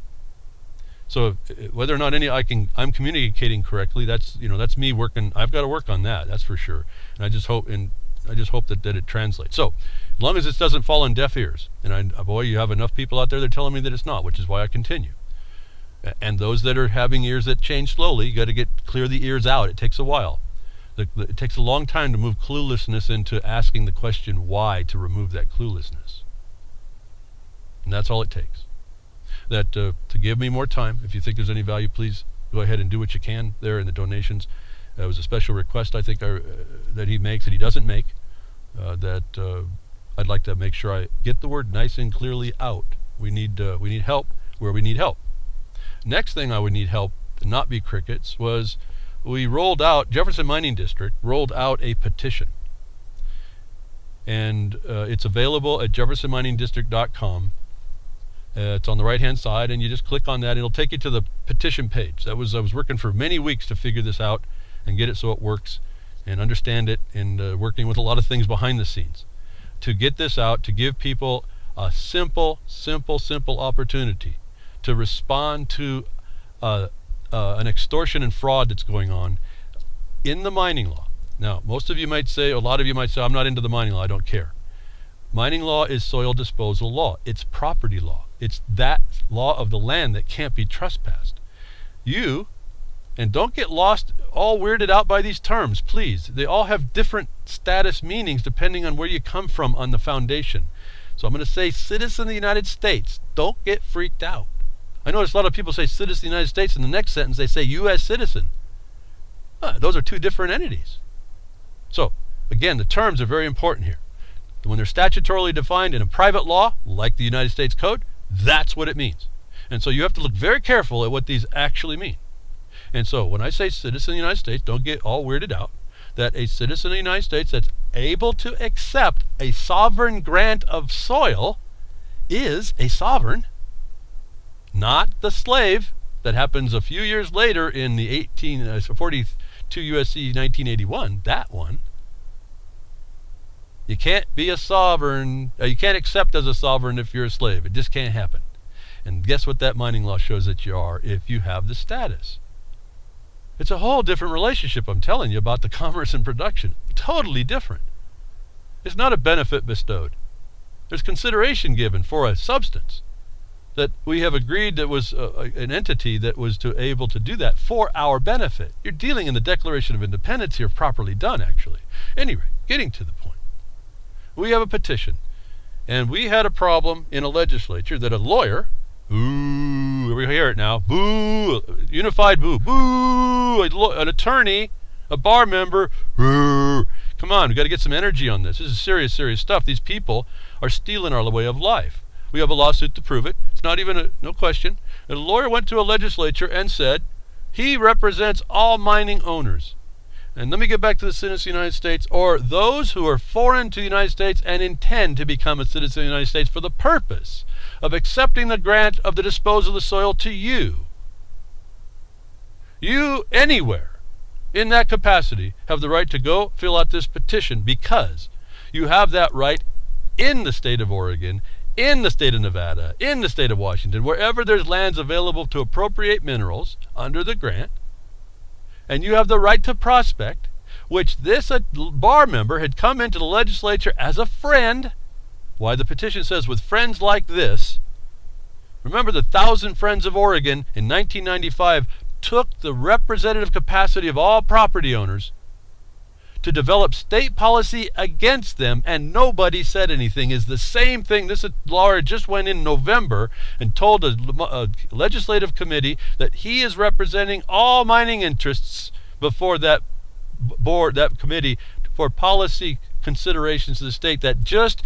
So whether or not I'm communicating correctly, that's me working. I've got to work on that. That's for sure. And I just hope that it translates. So as long as this doesn't fall on deaf ears, and you have enough people out there that are telling me that it's not, which is why I continue. And those that are having ears that change slowly, you got to clear the ears out. It takes a while. It takes a long time to move cluelessness into asking the question why, to remove that cluelessness. And that's all it takes. To give me more time. If you think there's any value, please go ahead and do what you can there in the donations. It was a special request, I think, that he makes, that he doesn't make, I'd like to make sure I get the word nice and clearly out. We need help where we need help. Next thing I would need help to not be crickets was Jefferson Mining District rolled out a petition. And it's available at jeffersonminingdistrict.com. It's on the right-hand side, and you just click on that. It'll take you to the petition page. I was working for many weeks to figure this out and get it so it works and understand it, and working with a lot of things behind the scenes to get this out, to give people a simple opportunity to respond to an extortion and fraud that's going on in the mining law. Now, most of you might say, a lot of you might say, I'm not into the mining law, I don't care. Mining law is soil disposal law. It's property law. It's that law of the land that can't be trespassed. And don't get lost, all weirded out by these terms, please. They all have different status meanings depending on where you come from on the foundation. So I'm going to say citizen of the United States. Don't get freaked out. I notice a lot of people say citizen of the United States, in the next sentence they say U.S. citizen. Those are two different entities. So, again, the terms are very important here. When they're statutorily defined in a private law, like the United States Code, that's what it means. And so you have to look very careful at what these actually mean. And so when I say citizen of the United States, don't get all weirded out, that a citizen of the United States that's able to accept a sovereign grant of soil is a sovereign, not the slave that happens a few years later in the 42 U.S.C. 1981, that one. You can't be a sovereign, you can't accept as a sovereign if you're a slave. It just can't happen. And guess what that mining law shows that you are if you have the status. It's a whole different relationship, I'm telling you, about the commerce and production. Totally different. It's not a benefit bestowed. There's consideration given for a substance that we have agreed that was an entity that was able to do that for our benefit. You're dealing in the Declaration of Independence here, properly done, actually. Anyway, getting to the point. We have a petition, and we had a problem in a legislature that a lawyer, ooh, we hear it now, boo, unified boo, boo, an attorney, a bar member, boo. Come on, we've got to get some energy on this. This is serious, serious stuff. These people are stealing our way of life. We have a lawsuit to prove it. It's not even no question. And a lawyer went to a legislature and said he represents all mining owners. And let me get back to the citizen of the United States, or those who are foreign to the United States and intend to become a citizen of the United States for the purpose of accepting the grant of the disposal of the soil to you. You, anywhere, in that capacity, have the right to go fill out this petition because you have that right in the state of Oregon, in the state of Nevada, in the state of Washington, wherever there's lands available to appropriate minerals under the grant, and you have the right to prospect, which this bar member had come into the legislature as a friend. Why the petition says, with friends like this. Remember, the 1,000 Friends of Oregon in 1995 took the representative capacity of all property owners to develop state policy against them, and nobody said anything. Is the same thing. This lawyer just went in November and told a legislative committee that he is representing all mining interests before that board, that committee, for policy considerations of the state that just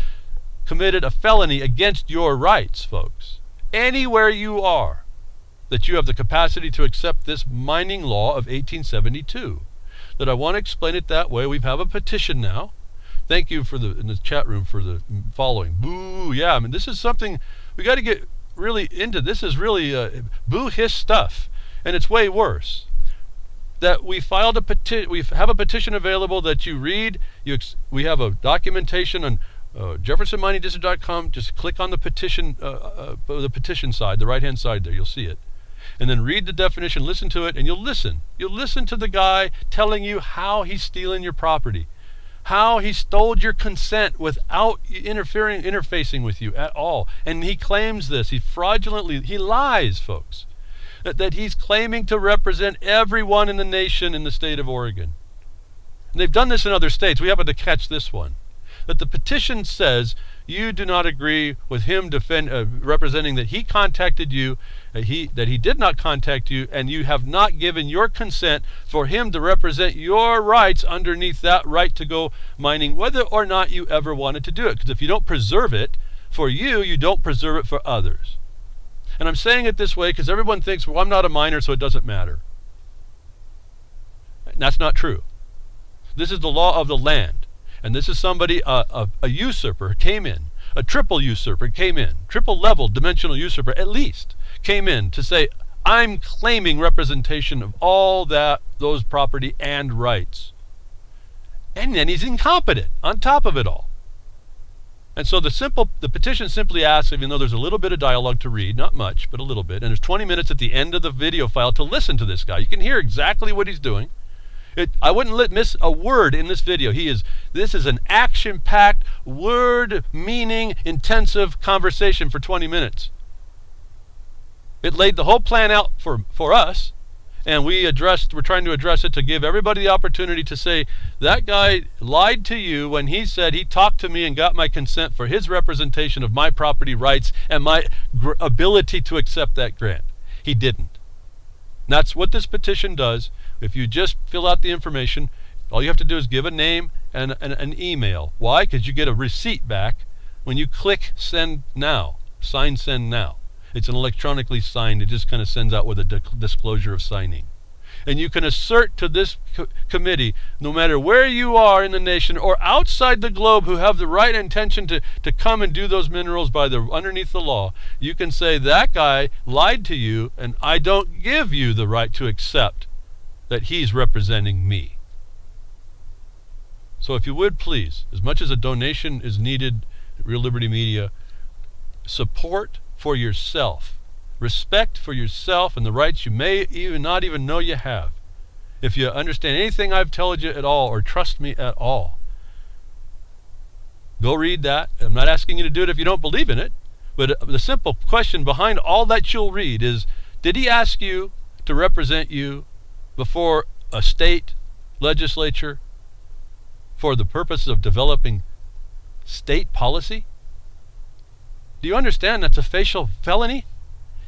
committed a felony against your rights, folks. Anywhere you are, that you have the capacity to accept this mining law of 1872. That I want to explain it that way. We have a petition now. Thank you in the chat room for the following. Boo, yeah, I mean, this is something we got to get really into. This is really boo hiss stuff, and it's way worse. That we filed a petition. We have a petition available that you read. We have a documentation on JeffersonMiningDistrict.com. Just click on the petition side, the right-hand side there. You'll see it. And then read the definition, listen to it, and you'll listen. You'll listen to the guy telling you how he's stealing your property, how he stole your consent without interfacing with you at all. And he claims this. He lies, folks, that he's claiming to represent everyone in the nation in the state of Oregon. And they've done this in other states. We happen to catch this one. That the petition says you do not agree with him representing that he contacted you, that he did not contact you, and you have not given your consent for him to represent your rights underneath that right to go mining, whether or not you ever wanted to do it. Because if you don't preserve it for you, you don't preserve it for others. And I'm saying it this way because everyone thinks, well, I'm not a miner, so it doesn't matter. And that's not true. This is the law of the land. And this is somebody, a usurper came in, a triple usurper came in, triple level dimensional usurper at least, came in to say, I'm claiming representation of all those property and rights. And then he's incompetent on top of it all. And so the petition simply asks, even though there's a little bit of dialogue to read, not much, but a little bit, and there's 20 minutes at the end of the video file to listen to this guy. You can hear exactly what he's doing. I wouldn't miss a word in this video. This is an action-packed, word, meaning, intensive conversation for 20 minutes. It laid the whole plan out for us, and we're trying to address it to give everybody the opportunity to say, that guy lied to you when he said he talked to me and got my consent for his representation of my property rights and my ability to accept that grant. He didn't. And that's what this petition does. If you just fill out the information, all you have to do is give a name and an email. Why? Because you get a receipt back when you click send now, sign send now. It's an electronically signed. It just kind of sends out with a disclosure of signing. And you can assert to this committee, no matter where you are in the nation or outside the globe who have the right intention to come and do those minerals underneath the law, you can say, that guy lied to you and I don't give you the right to accept that he's representing me. So if you would please, as much as a donation is needed at Real Liberty Media, support for yourself, respect for yourself and the rights you may not even know you have. If you understand anything I've told you at all or trust me at all, go read that. I'm not asking you to do it if you don't believe in it, but the simple question behind all that you'll read is, did he ask you to represent you before a state legislature for the purpose of developing state policy? Do you understand that's a facial felony?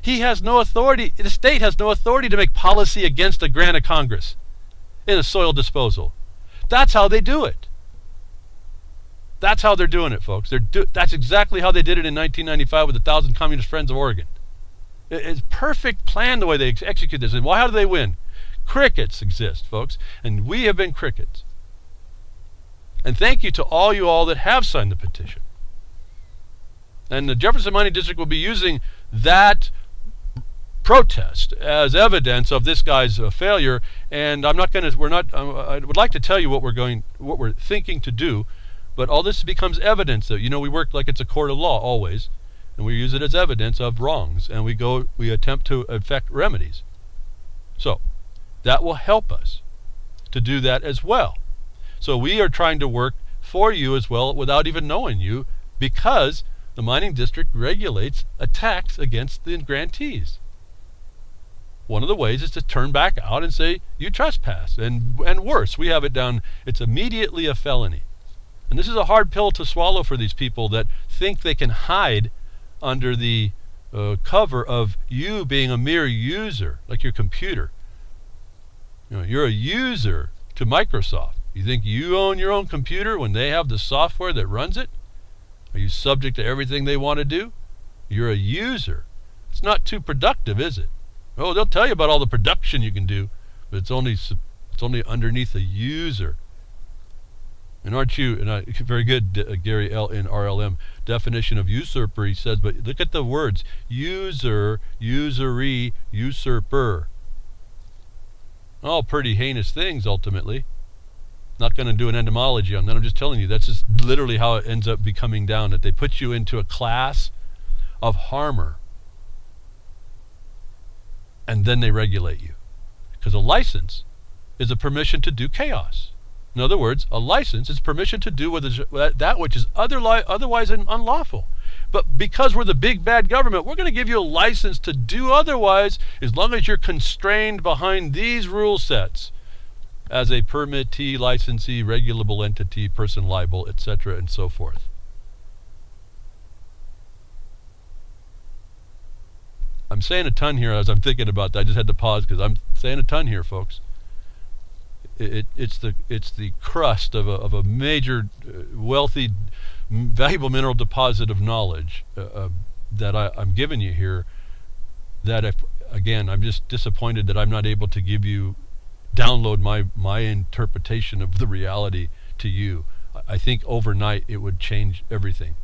He has no authority, the state has no authority to make policy against a grant of Congress in a soil disposal. That's how they do it. That's how they're doing it, folks. That's exactly how they did it in 1995 with the 1,000 Communist Friends of Oregon. It's perfect plan the way they execute this. And how do they win? Crickets exist, folks, and we have been crickets. And thank you to all you all that have signed the petition. And the Jefferson Mining District will be using that protest as evidence of this guy's failure. And I would like to tell you what we're thinking to do, but all this becomes evidence that, we work like it's a court of law always, and we use it as evidence of wrongs, and we attempt to effect remedies. So that will help us to do that as well. So we are trying to work for you as well without even knowing you, because the mining district regulates attacks against the grantees. One of the ways is to turn back out and say, you trespass. And worse, we have it down, it's immediately a felony. And this is a hard pill to swallow for these people that think they can hide under the cover of you being a mere user, like your computer. You're a user to Microsoft. You think you own your own computer when they have the software that runs it? Are you subject to everything they want to do? You're a user. It's not too productive, is it? Oh, they'll tell you about all the production you can do, but it's only underneath the user. And aren't you, very good, Gary L. in RLM, definition of usurper, he says, but look at the words, user, usury, usurper. All pretty heinous things, ultimately. Not going to do an etymology on that. I'm just telling you, that's just literally how it ends up becoming down, that they put you into a class of harmer, and then they regulate you. Because a license is a permission to do chaos. In other words, a license is permission to do that which is otherwise unlawful. But because we're the big bad government, we're going to give you a license to do otherwise as long as you're constrained behind these rule sets as a permittee, licensee, regulable entity, person liable, etc., and so forth. I'm saying a ton here as I'm thinking about that. I just had to pause because I'm saying a ton here, folks. It's the crust of a major, wealthy, valuable mineral deposit of knowledge that I'm giving you here. That again, I'm just disappointed that I'm not able to download my interpretation of the reality to you. I think overnight it would change everything.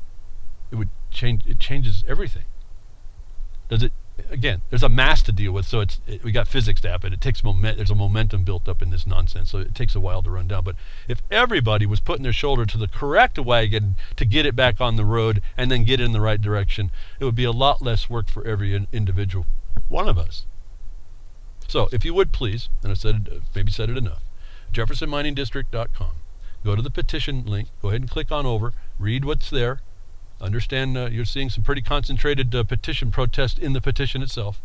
It changes everything. Does it Again, there's a mass to deal with, so we got physics to happen. It takes there's a momentum built up in this nonsense, so it takes a while to run down. But if everybody was putting their shoulder to the correct wagon to get it back on the road and then get it in the right direction, it would be a lot less work for every individual one of us. So if you would please, and I maybe said it enough, jeffersonminingdistrict.com. Go to the petition link. Go ahead and click on over. Read what's there. Understand you're seeing some pretty concentrated petition protest in the petition itself.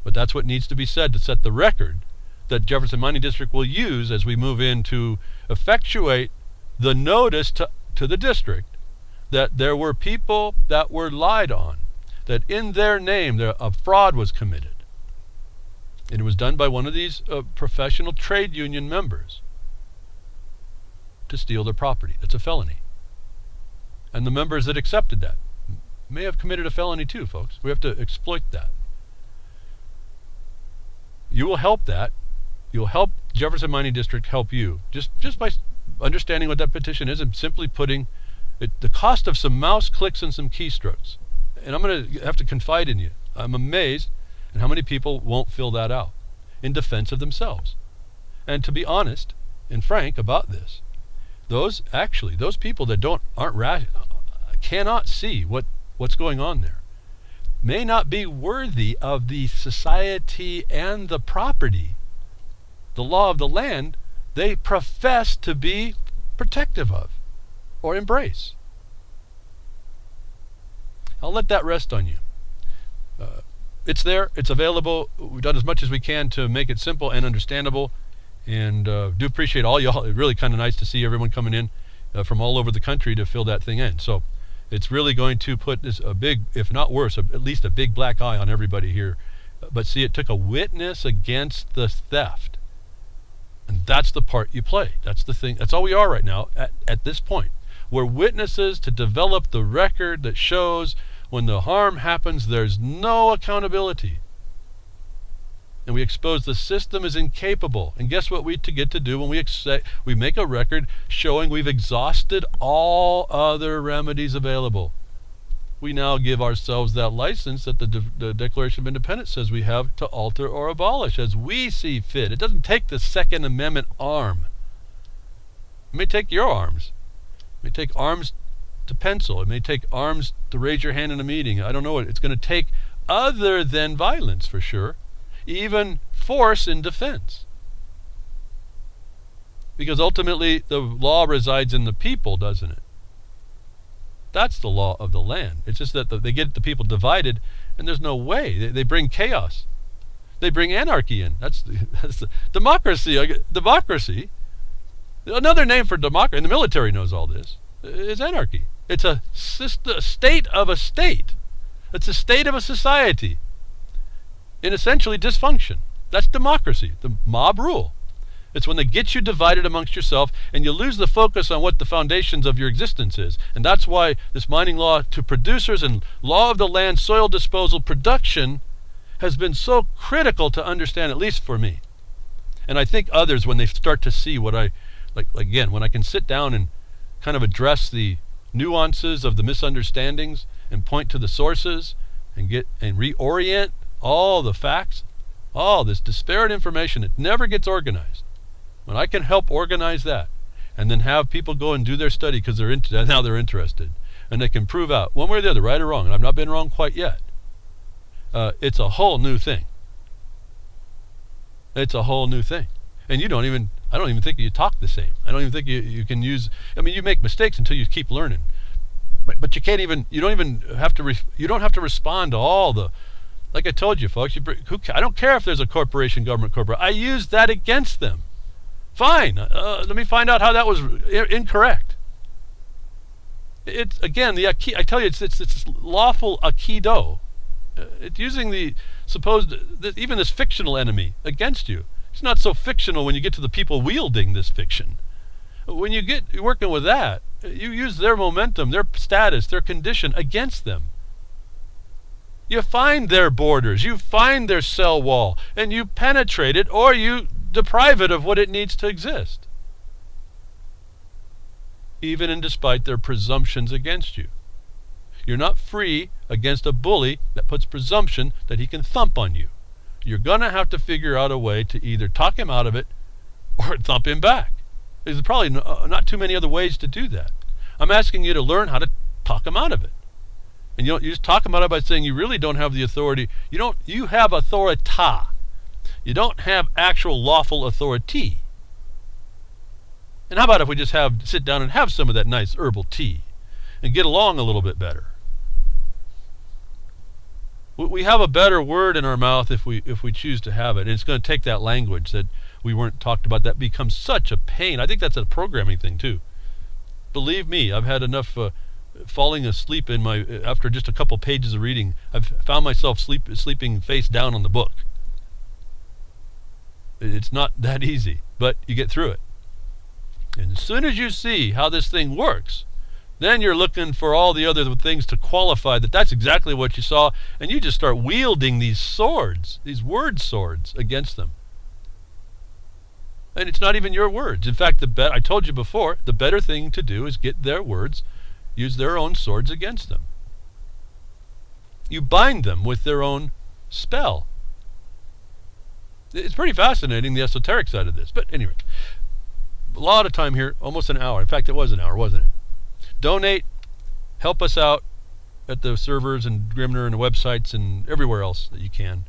But that's what needs to be said to set the record that Jefferson Mining District will use as we move in to effectuate the notice to the district that there were people that were lied on, that in their name a fraud was committed. And it was done by one of these professional trade union members to steal their property. It's a felony. And the members that accepted that may have committed a felony too, folks. We have to exploit that. You will help that. You'll help Jefferson Mining District help you. Just by understanding what that petition is and simply putting the cost of some mouse clicks and some keystrokes. And I'm going to have to confide in you. I'm amazed at how many people won't fill that out in defense of themselves. And to be honest and frank about this, those people that cannot see what's going on there may not be worthy of the society and the property, the law of the land they profess to be protective of or embrace. I'll let that rest on you. It's there, it's available. We've done as much as we can to make it simple and understandable. And do appreciate all y'all. It's really kind of nice to see everyone coming in from all over the country to fill that thing in. So it's really going to put a big, if not worse, at least a big black eye on everybody here. But see, it took a witness against the theft. And that's the part you play. That's the thing. That's all we are right now at this point. We're witnesses to develop the record that shows when the harm happens, there's no accountability. And we expose the system is incapable. And guess what we get to do when we make a record showing we've exhausted all other remedies available? We now give ourselves that license that the Declaration of Independence says we have to alter or abolish as we see fit. It doesn't take the Second Amendment arm. It may take your arms. It may take arms to pencil. It may take arms to raise your hand in a meeting. I don't know what it's going to take other than violence for sure. Even force in defense. Because ultimately the law resides in the people, doesn't it? That's the law of the land. It's just that they get the people divided and there's no way. They bring chaos. They bring anarchy in. That's the democracy. Democracy, another name for democracy, and the military knows all this, is anarchy. It's a state of a state. It's a state of a society in essentially dysfunction. That's democracy, the mob rule. It's when they get you divided amongst yourself and you lose the focus on what the foundations of your existence is. And that's why this mining law to producers and law of the land, soil disposal, production has been so critical to understand, at least for me. And I think others, when they start to see what again, when I can sit down and kind of address the nuances of the misunderstandings and point to the sources and reorient all the facts, all this disparate information, it never gets organized. When I can help organize that and then have people go and do their study because now they're interested and they can prove out one way or the other, right or wrong, and I've not been wrong quite yet, it's a whole new thing. It's a whole new thing. And I don't even think you talk the same. I don't even think you can use, you make mistakes until you keep learning. But you don't have to respond to all the, like I told you folks, I don't care if there's a government corporate. I use that against them. Fine. Let me find out how that was incorrect. It's again I tell you, it's lawful aikido. It's using the supposed even this fictional enemy against you. It's not so fictional when you get to the people wielding this fiction. When you're working with that, you use their momentum, their status, their condition against them. You find their borders, you find their cell wall, and you penetrate it, or you deprive it of what it needs to exist. Even and despite their presumptions against you. You're not free against a bully that puts presumption that he can thump on you. You're going to have to figure out a way to either talk him out of it or thump him back. There's probably not too many other ways to do that. I'm asking you to learn how to talk him out of it. And you just talk him out of it by saying you really don't have the authority. You have authorita. You don't have actual lawful authority. And how about if we just sit down and have some of that nice herbal tea and get along a little bit better? We have a better word in our mouth if we choose to have it. And it's going to take that language that we weren't talked about. That becomes such a pain. I think that's a programming thing too. Believe me, I've had enough falling asleep after just a couple pages of reading. I've found myself sleeping face down on the book. It's not that easy, but you get through it. And as soon as you see how this thing works, then you're looking for all the other things to qualify that that's exactly what you saw, and you just start wielding these swords, these word swords, against them. And it's not even your words. In fact, I told you before, the better thing to do is get their words, use their own swords against them. You bind them with their own spell. It's pretty fascinating, the esoteric side of this. But anyway, a lot of time here, almost an hour. In fact, it was an hour, wasn't it? Donate, help us out at the servers and Grimner and the websites and everywhere else that you can.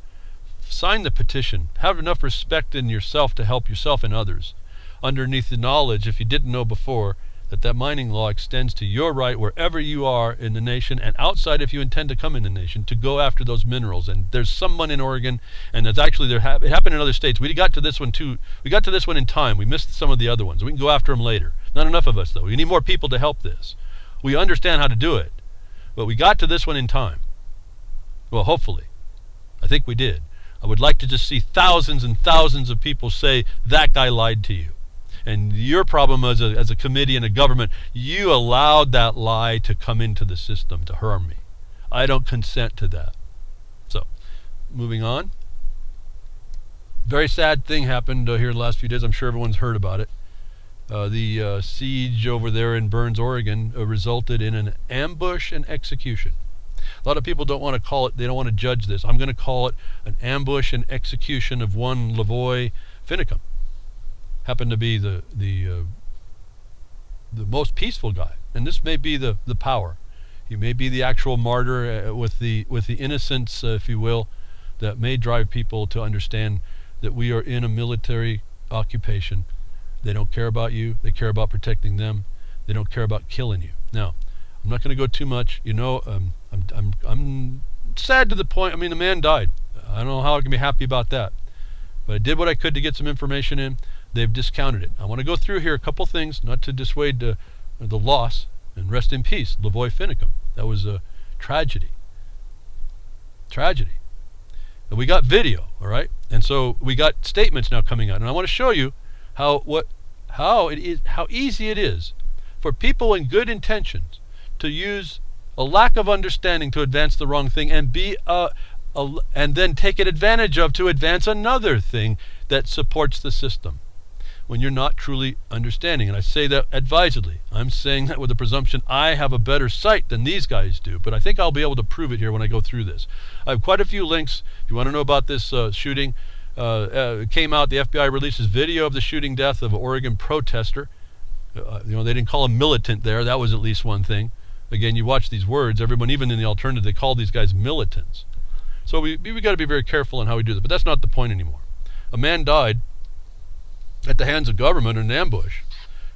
Sign the petition. Have enough respect in yourself to help yourself and others. Underneath the knowledge, if you didn't know before, that mining law extends to your right wherever you are in the nation, and outside if you intend to come in the nation, to go after those minerals. And there's someone in Oregon, and there's actually it happened in other states. We got to this one too. We got to this one in time. We missed some of the other ones. We can go after them later. Not enough of us though. We need more people to help this. We understand how to do it, but we got to this one in time. Well, hopefully. I think we did. I would like to just see thousands and thousands of people say, that guy lied to you. And your problem as a committee and a government, you allowed that lie to come into the system to harm me. I don't consent to that. So, moving on. Very sad thing happened here in the last few days. I'm sure everyone's heard about it. The siege over there in Burns, Oregon, resulted in an ambush and execution. A lot of people don't want to call it, they don't want to judge this. I'm going to call it an ambush and execution of one Lavoy Finicum. Happened to be the most peaceful guy. And this may be the power. He may be the actual martyr with the innocence, if you will, that may drive people to understand that we are in a military occupation. They don't care about you. They care about protecting them. They don't care about killing you. Now, I'm not going to go too much. I'm sad to the point. I mean, the man died. I don't know how I can be happy about that. But I did what I could to get some information in. They've discounted it. I want to go through here a couple things, not to dissuade the loss, and rest in peace, Lavoy Finicum. That was a tragedy. Tragedy. And we got video, all right? And so we got statements now coming out. And I want to show you how easy it is for people in good intentions to use a lack of understanding to advance the wrong thing and and then take it advantage of to advance another thing that supports the system when you're not truly understanding. And I say that advisedly. I'm saying that with the presumption I have a better sight than these guys do, but I think I'll be able to prove it here when I go through this. I have quite a few links. If you want to know about this shooting, it came out, the FBI releases video of the shooting death of an Oregon protester. They didn't call him militant there. That was at least one thing. Again, you watch these words, everyone, even in the alternative, they call these guys militants. So we got to be very careful in how we do that. But that's not the point anymore. A man died at the hands of government in an ambush.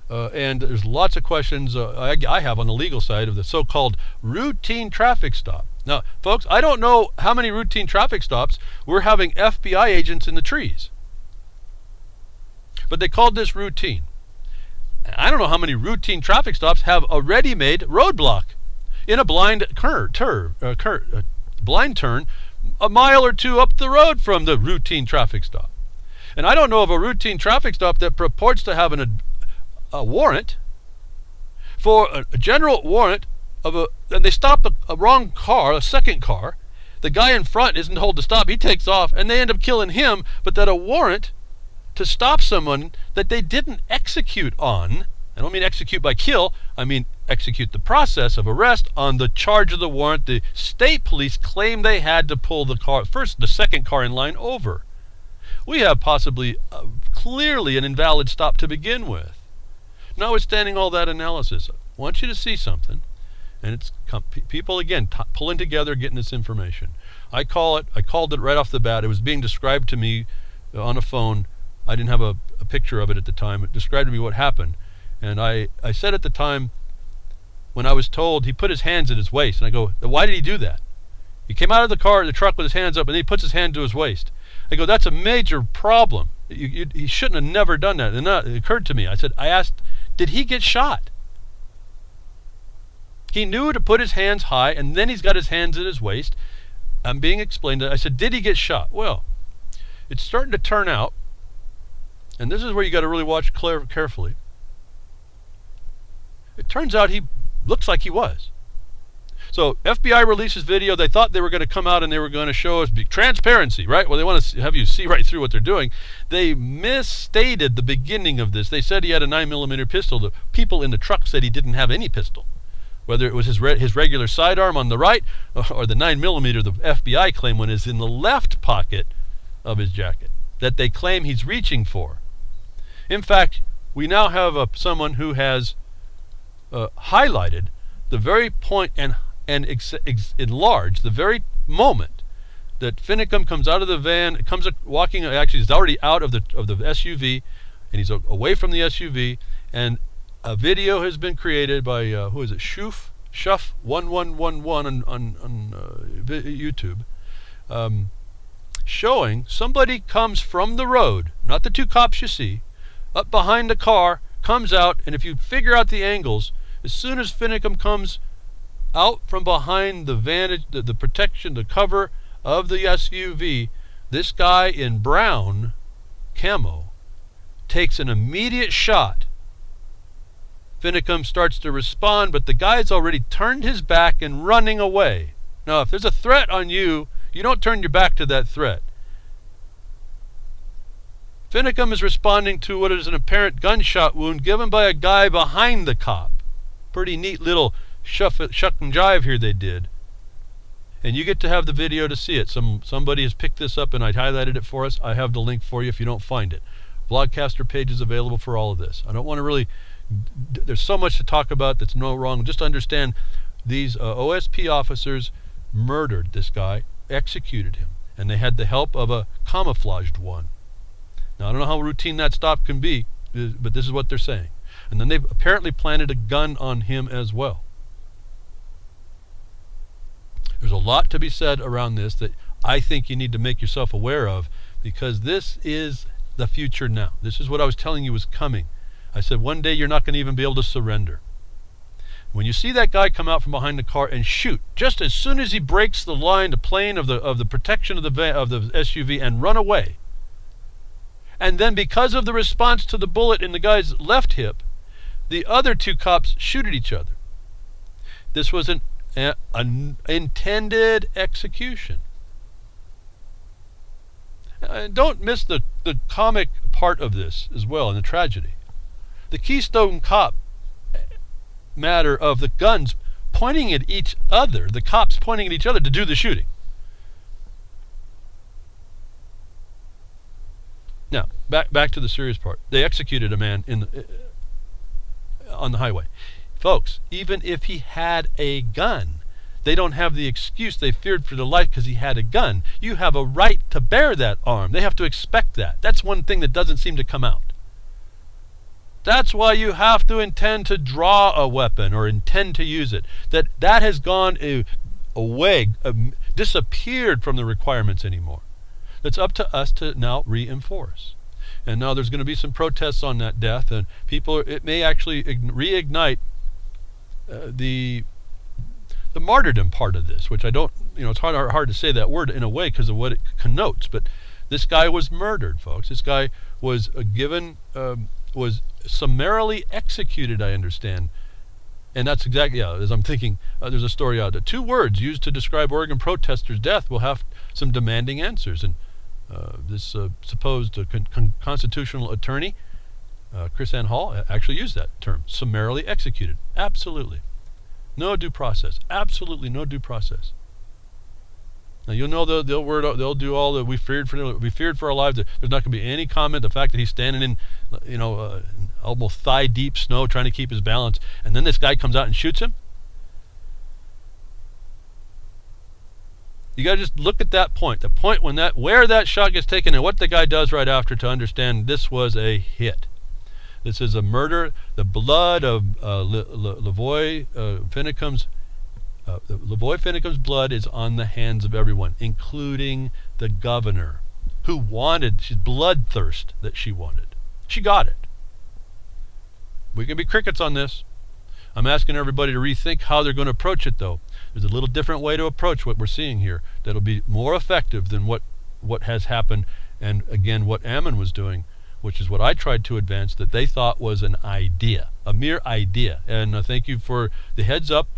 And there's lots of questions I have on the legal side of the so-called routine traffic stop. Now, folks, I don't know how many routine traffic stops we're having FBI agents in the trees. But they called this routine. I don't know how many routine traffic stops have a ready-made roadblock in a blind turn a mile or two up the road from the routine traffic stop. And I don't know of a routine traffic stop that purports to have a warrant for a general warrant and they stop a wrong car, a second car. The guy in front isn't told to stop. He takes off and they end up killing him, but that a warrant to stop someone that they didn't execute on. I don't mean execute by kill. I mean execute the process of arrest on the charge of the warrant. The state police claim they had to pull the second car in line over. We have possibly clearly an invalid stop to begin with. Notwithstanding all that analysis, I want you to see something, and it's people again pulling together, getting this information. I called it right off the bat. It was being described to me on a phone. I didn't have a picture of it at the time. It described to me what happened. And I said at the time, when I was told, he put his hands at his waist. And I go, why did he do that? He came out of the truck with his hands up, and then he puts his hand to his waist. I go, that's a major problem. He shouldn't have never done that. And it occurred to me. I asked, did he get shot? He knew to put his hands high, and then he's got his hands at his waist. I'm being explained. I said, did he get shot? Well, it's starting to turn out, and this is where you got to really watch carefully. It turns out he looks like he was. So FBI releases video. They thought they were going to come out and they were going to show us transparency, right? Well, they want to have you see right through what they're doing. They misstated the beginning of this. They said he had a 9mm pistol. The people in the truck said he didn't have any pistol. Whether it was his regular sidearm on the right or the 9mm the FBI claim one is in the left pocket of his jacket that they claim he's reaching for. In fact, we now have someone who has highlighted the very point and enlarged the very moment that Finicum comes out of the van, comes walking. Actually, he's already out of the SUV, and he's away from the SUV. And a video has been created by who is it? Shuff 1111 on YouTube, showing somebody comes from the road, not the two cops you see, up behind the car, comes out, and if you figure out the angles, as soon as Finicum comes out from behind the vantage, the protection, the cover of the SUV, this guy in brown camo takes an immediate shot. Finicum starts to respond, but the guy's already turned his back and running away. Now, if there's a threat on you, you don't turn your back to that threat. Finicum is responding to what is an apparent gunshot wound given by a guy behind the cop. Pretty neat little shuck and jive here they did. And you get to have the video to see it. Somebody has picked this up and I highlighted it for us. I have the link for you if you don't find it. Blogcaster page is available for all of this. I don't want to really... There's so much to talk about that's no wrong. Just understand these OSP officers murdered this guy, executed him, and they had the help of a camouflaged one. Now, I don't know how routine that stop can be, but this is what they're saying. And then they've apparently planted a gun on him as well. There's a lot to be said around this that I think you need to make yourself aware of, because this is the future now. This is what I was telling you was coming. I said one day you're not going to even be able to surrender. When you see that guy come out from behind the car and shoot, just as soon as he breaks the line, the plane of the protection of the SUV and run away, and then because of the response to the bullet in the guy's left hip, the other two cops shoot at each other. This was an intended execution. Don't miss the comic part of this as well, and the tragedy. The Keystone Cop matter of the guns pointing at each other, the cops pointing at each other to do the shooting. Now, back to the serious part. They executed a man on the highway. Folks, even if he had a gun, they don't have the excuse they feared for their life because he had a gun. You have a right to bear that arm. They have to expect that. That's one thing that doesn't seem to come out. That's why you have to intend to draw a weapon or intend to use it. That has gone away, disappeared from the requirements anymore. It's up to us to now reinforce. And now there's going to be some protests on that death, and it may actually reignite the martyrdom part of this, which I don't, it's hard to say that word in a way because of what it connotes. But this guy was murdered, folks. This guy was was summarily executed, I understand. And that's exactly, as I'm thinking, there's a story out there. 2 words used to describe Oregon protesters' death will have some demanding answers. And this supposed constitutional attorney Chris Ann Hall actually used that term, summarily executed. Absolutely. No due process. Absolutely no due process. Now you'll know they'll do all the we feared for our lives. There's not going to be any comment. The fact that he's standing in almost thigh deep snow trying to keep his balance, and then this guy comes out and shoots him. You got to just look at that point. The point where that shot gets taken and what the guy does right after to understand this was a hit. This is a murder. The blood of Lavoy Finicum's blood is on the hands of everyone, including the governor, who wanted, she's bloodthirst that she wanted. She got it. We can be crickets on this. I'm asking everybody to rethink how they're going to approach it, though. There's a little different way to approach what we're seeing here that'll be more effective than what has happened, and again, what Ammon was doing, which is what I tried to advance, that they thought was an idea, a mere idea. And thank you for the heads up,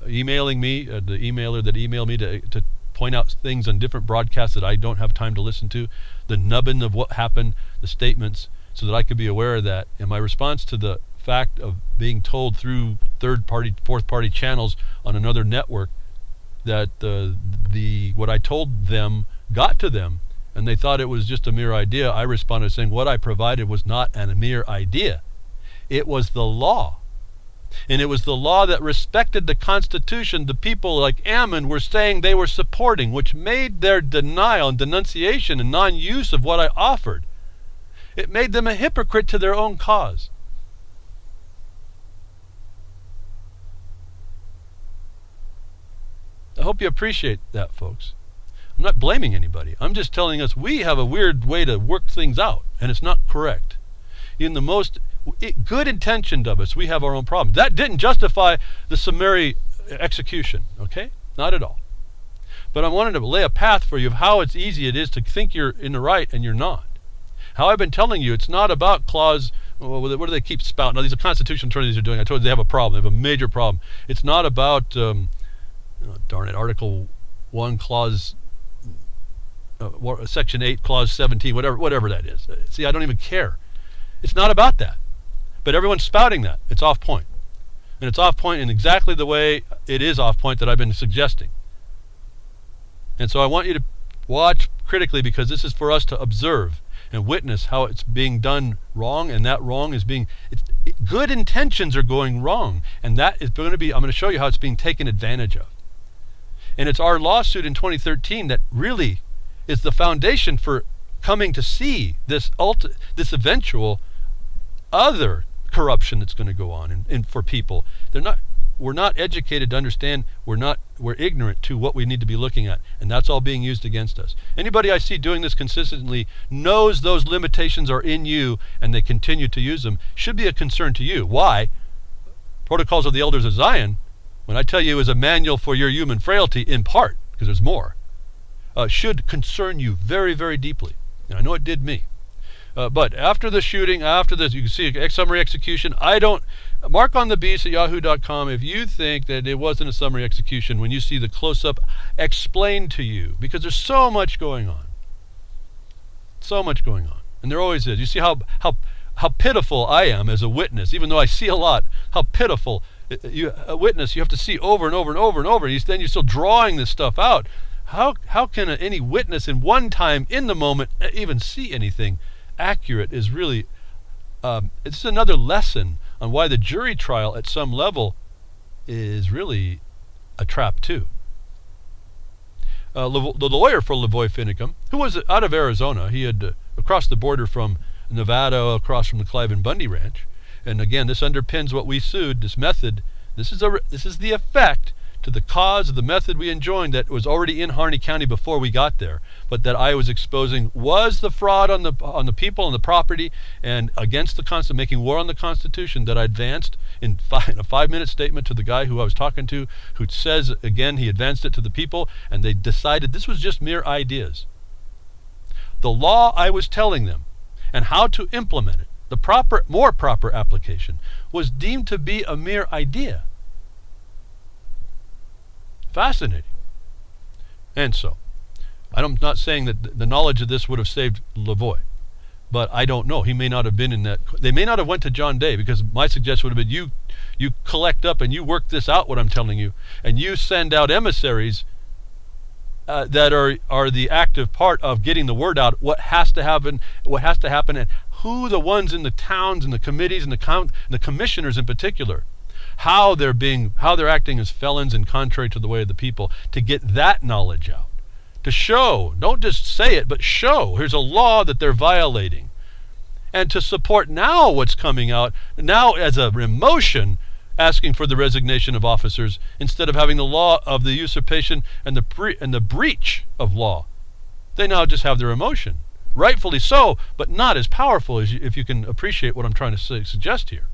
emailing me, the emailer that emailed me to point out things on different broadcasts that I don't have time to listen to, the nubbin of what happened, the statements, so that I could be aware of that. And my response to the fact of being told through third-party, fourth-party channels on another network that what I told them got to them, and they thought it was just a mere idea, I responded saying what I provided was not a mere idea. It was the law. And it was the law that respected the Constitution the people like Ammon were saying they were supporting, which made their denial and denunciation and non-use of what I offered. It made them a hypocrite to their own cause. I hope you appreciate that, folks. I'm not blaming anybody. I'm just telling us we have a weird way to work things out, and it's not correct. In the most good intentioned of us, we have our own problems. That didn't justify the summary execution, okay? Not at all. But I wanted to lay a path for you of how easy it is to think you're in the right and you're not. How I've been telling you, it's not about clause, what do they keep spouting? Now, these are constitutional attorneys are doing. I told you they have a problem. They have a major problem. It's not about... Article 1, Clause, Section 8, Clause 17, whatever that is. See, I don't even care. It's not about that. But everyone's spouting that. It's off point. And it's off point in exactly the way it is off point that I've been suggesting. And so I want you to watch critically, because this is for us to observe and witness how it's being done wrong, and that wrong is good intentions are going wrong. And that is going to be, I'm going to show you how it's being taken advantage of. And it's our lawsuit in 2013 that really is the foundation for coming to see this eventual other corruption that's going to go on and for people. We're not educated to understand. We're ignorant to what we need to be looking at, and that's all being used against us. Anybody I see doing this consistently knows those limitations are in you, and they continue to use them. Should be a concern to you. Why? Protocols of the Elders of Zion, when I tell you is a manual for your human frailty, in part, because there's more, should concern you very, very deeply. And I know it did me. But after the shooting, after this, you can see a summary execution. Mark on the beast at yahoo.com if you think that it wasn't a summary execution when you see the close-up explained to you, because there's so much going on. So much going on. And there always is. You see how pitiful I am as a witness, even though I see a lot, how pitiful a witness you have to see over and over and over and over. Then you're still drawing this stuff out. How can any witness in one time in the moment even see anything accurate? Is really it's another lesson on why the jury trial at some level is really a trap too. The lawyer for Lavoy Finicum, who was out of Arizona, he had across the border from Nevada, across from the Clive and Bundy Ranch. And again, this underpins what we sued, this method. This is the effect to the cause of the method we enjoined that was already in Harney County before we got there, but that I was exposing was the fraud on the people and the property, and against the making war on the Constitution, that I advanced in a 5-minute statement to the guy who I was talking to, who says, again, he advanced it to the people, and they decided this was just mere ideas. The law I was telling them and how to implement it, the more proper application, was deemed to be a mere idea. Fascinating. And so, I'm not saying that the knowledge of this would have saved Lavoy, But I don't know. He may not have been in that. They may not have went to John Day, because my suggestion would have been you collect up and you work this out, what I'm telling you, and you send out emissaries that are the active part of getting the word out, what has to happen, and who the ones in the towns and the committees and the commissioners in particular, how they're acting as felons and contrary to the way of the people, to get that knowledge out, to show, don't just say it, but show here's a law that they're violating, and to support now what's coming out now as a emotion, asking for the resignation of officers instead of having the law of the usurpation and the breach of law. They now just have their emotion, rightfully so, but not as powerful as if you can appreciate what I'm trying to suggest here.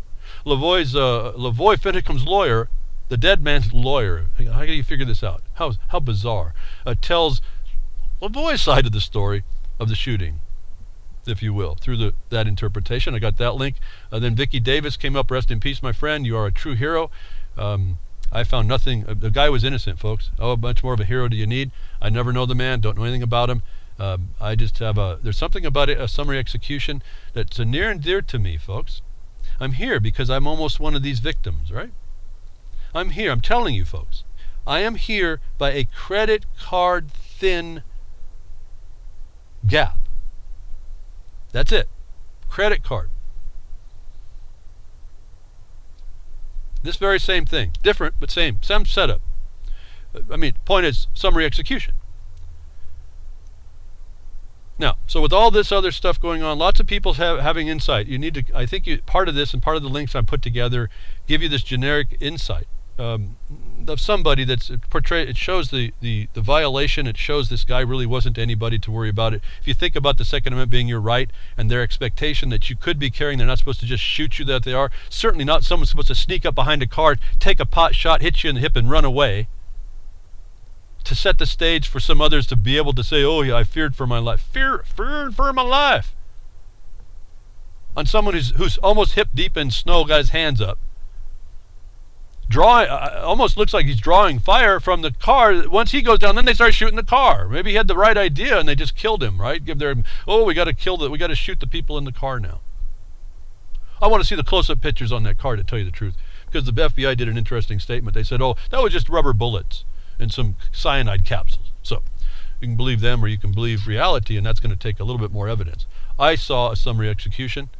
Lavoie Finicum's lawyer, the dead man's lawyer, how do you figure this out? How bizarre. Tells Lavoie's side of the story of the shooting, if you will, through that interpretation. I got that link. Then Vicki Davis came up, rest in peace, my friend. You are a true hero. I found nothing. The guy was innocent, folks. How much more of a hero do you need? I never know the man, don't know anything about him. I just have there's something about it, a summary execution, that's near and dear to me, folks. I'm here because I'm almost one of these victims, right? I'm here, I'm telling you, folks. I am here by a credit card thin gap. That's it. Credit card. This very same thing. Different, but same setup. I mean, point is summary execution. Now, so with all this other stuff going on, lots of people having insight. You need to, I think part of this and part of the links I put together give you this generic insight of somebody that's portrayed. It shows the violation. It shows this guy really wasn't anybody to worry about it. If you think about the Second Amendment being your right and their expectation that you could be carrying, they're not supposed to just shoot you that they are. Certainly not someone supposed to sneak up behind a car, take a pot shot, hit you in the hip and run away, to set the stage for some others to be able to say, oh yeah, I feared for my life. Feared for my life. On someone who's almost hip deep in snow, got his hands up. Almost looks like he's drawing fire from the car. Once he goes down, then they start shooting the car. Maybe he had the right idea and they just killed him, right? We got to shoot the people in the car now. I want to see the close-up pictures on that car, to tell you the truth, because the FBI did an interesting statement. They said, oh, that was just rubber bullets and some cyanide capsules. So you can believe them or you can believe reality, and that's going to take a little bit more evidence. I saw a summary execution.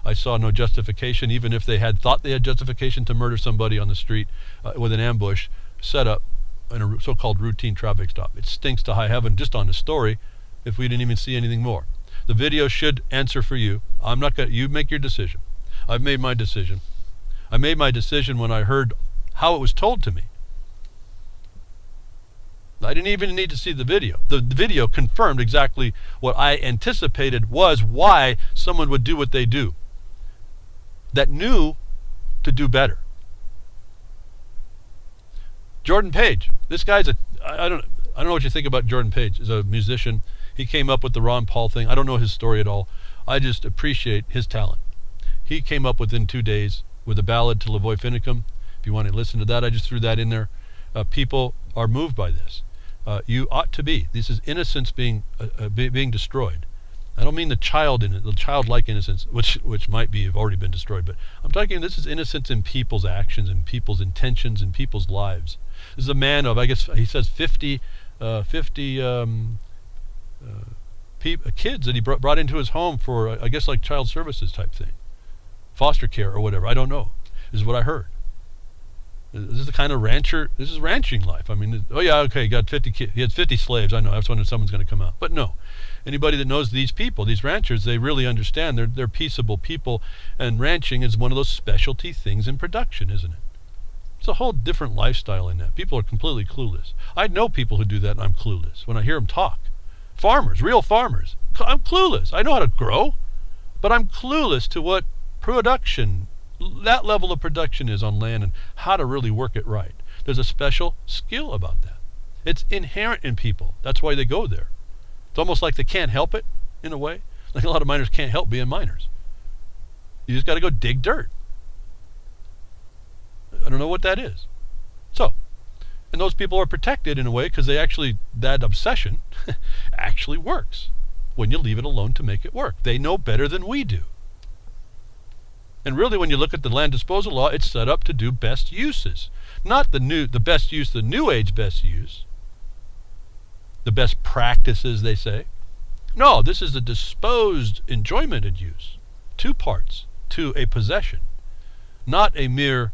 I saw no justification, even if they had thought they had justification to murder somebody on the street with an ambush set up in a so-called routine traffic stop. It stinks to high heaven just on the story if we didn't even see anything more. The video should answer for you. I'm not going to, you make your decision. I've made my decision. I made my decision when I heard how it was told to me. I didn't even need to see the video. The video confirmed exactly what I anticipated was why someone would do what they do, that knew to do better. Jordan Page. This guy's I don't know what you think about Jordan Page. He's a musician. He came up with the Ron Paul thing. I don't know his story at all. I just appreciate his talent. He came up within 2 days with a ballad to Lavoie Finicum. If you want to listen to that, I just threw that in there. People are moved by this. You ought to be. This is innocence being destroyed. I don't mean the childlike innocence, which might have already been destroyed, but I'm talking, this is innocence in people's actions and people's intentions and people's lives. This is a man of, I guess he says 50 kids that he brought into his home for, I guess, like child services type thing, foster care or whatever. I don't know. This is what I heard. This is the kind of this is ranching life. I mean, oh yeah, okay, he got 50 kids. He had 50 slaves. I know, that's when someone's going to come out. But no, anybody that knows these people, these ranchers, they really understand they're peaceable people, and ranching is one of those specialty things in production, isn't it? It's a whole different lifestyle in that. People are completely clueless. I know people who do that, and I'm clueless when I hear them talk. Farmers, real farmers. I'm clueless. I know how to grow, but I'm clueless to what production, that level of production is on land and how to really work it right. There's a special skill about that. It's inherent in people. That's why they go there. It's almost like they can't help it, in a way. Like a lot of miners can't help being miners. You just got to go dig dirt. I don't know what that is. So, and those people are protected in a way because they actually, that obsession actually works. when you leave it alone to make it work. They know better than we do. And really, when you look at the land disposal law, it's set up to do best uses. Not the best use, the new age best use. The best practices, they say. No, this is the disposed enjoyment and use. 2 parts to a possession. Not a mere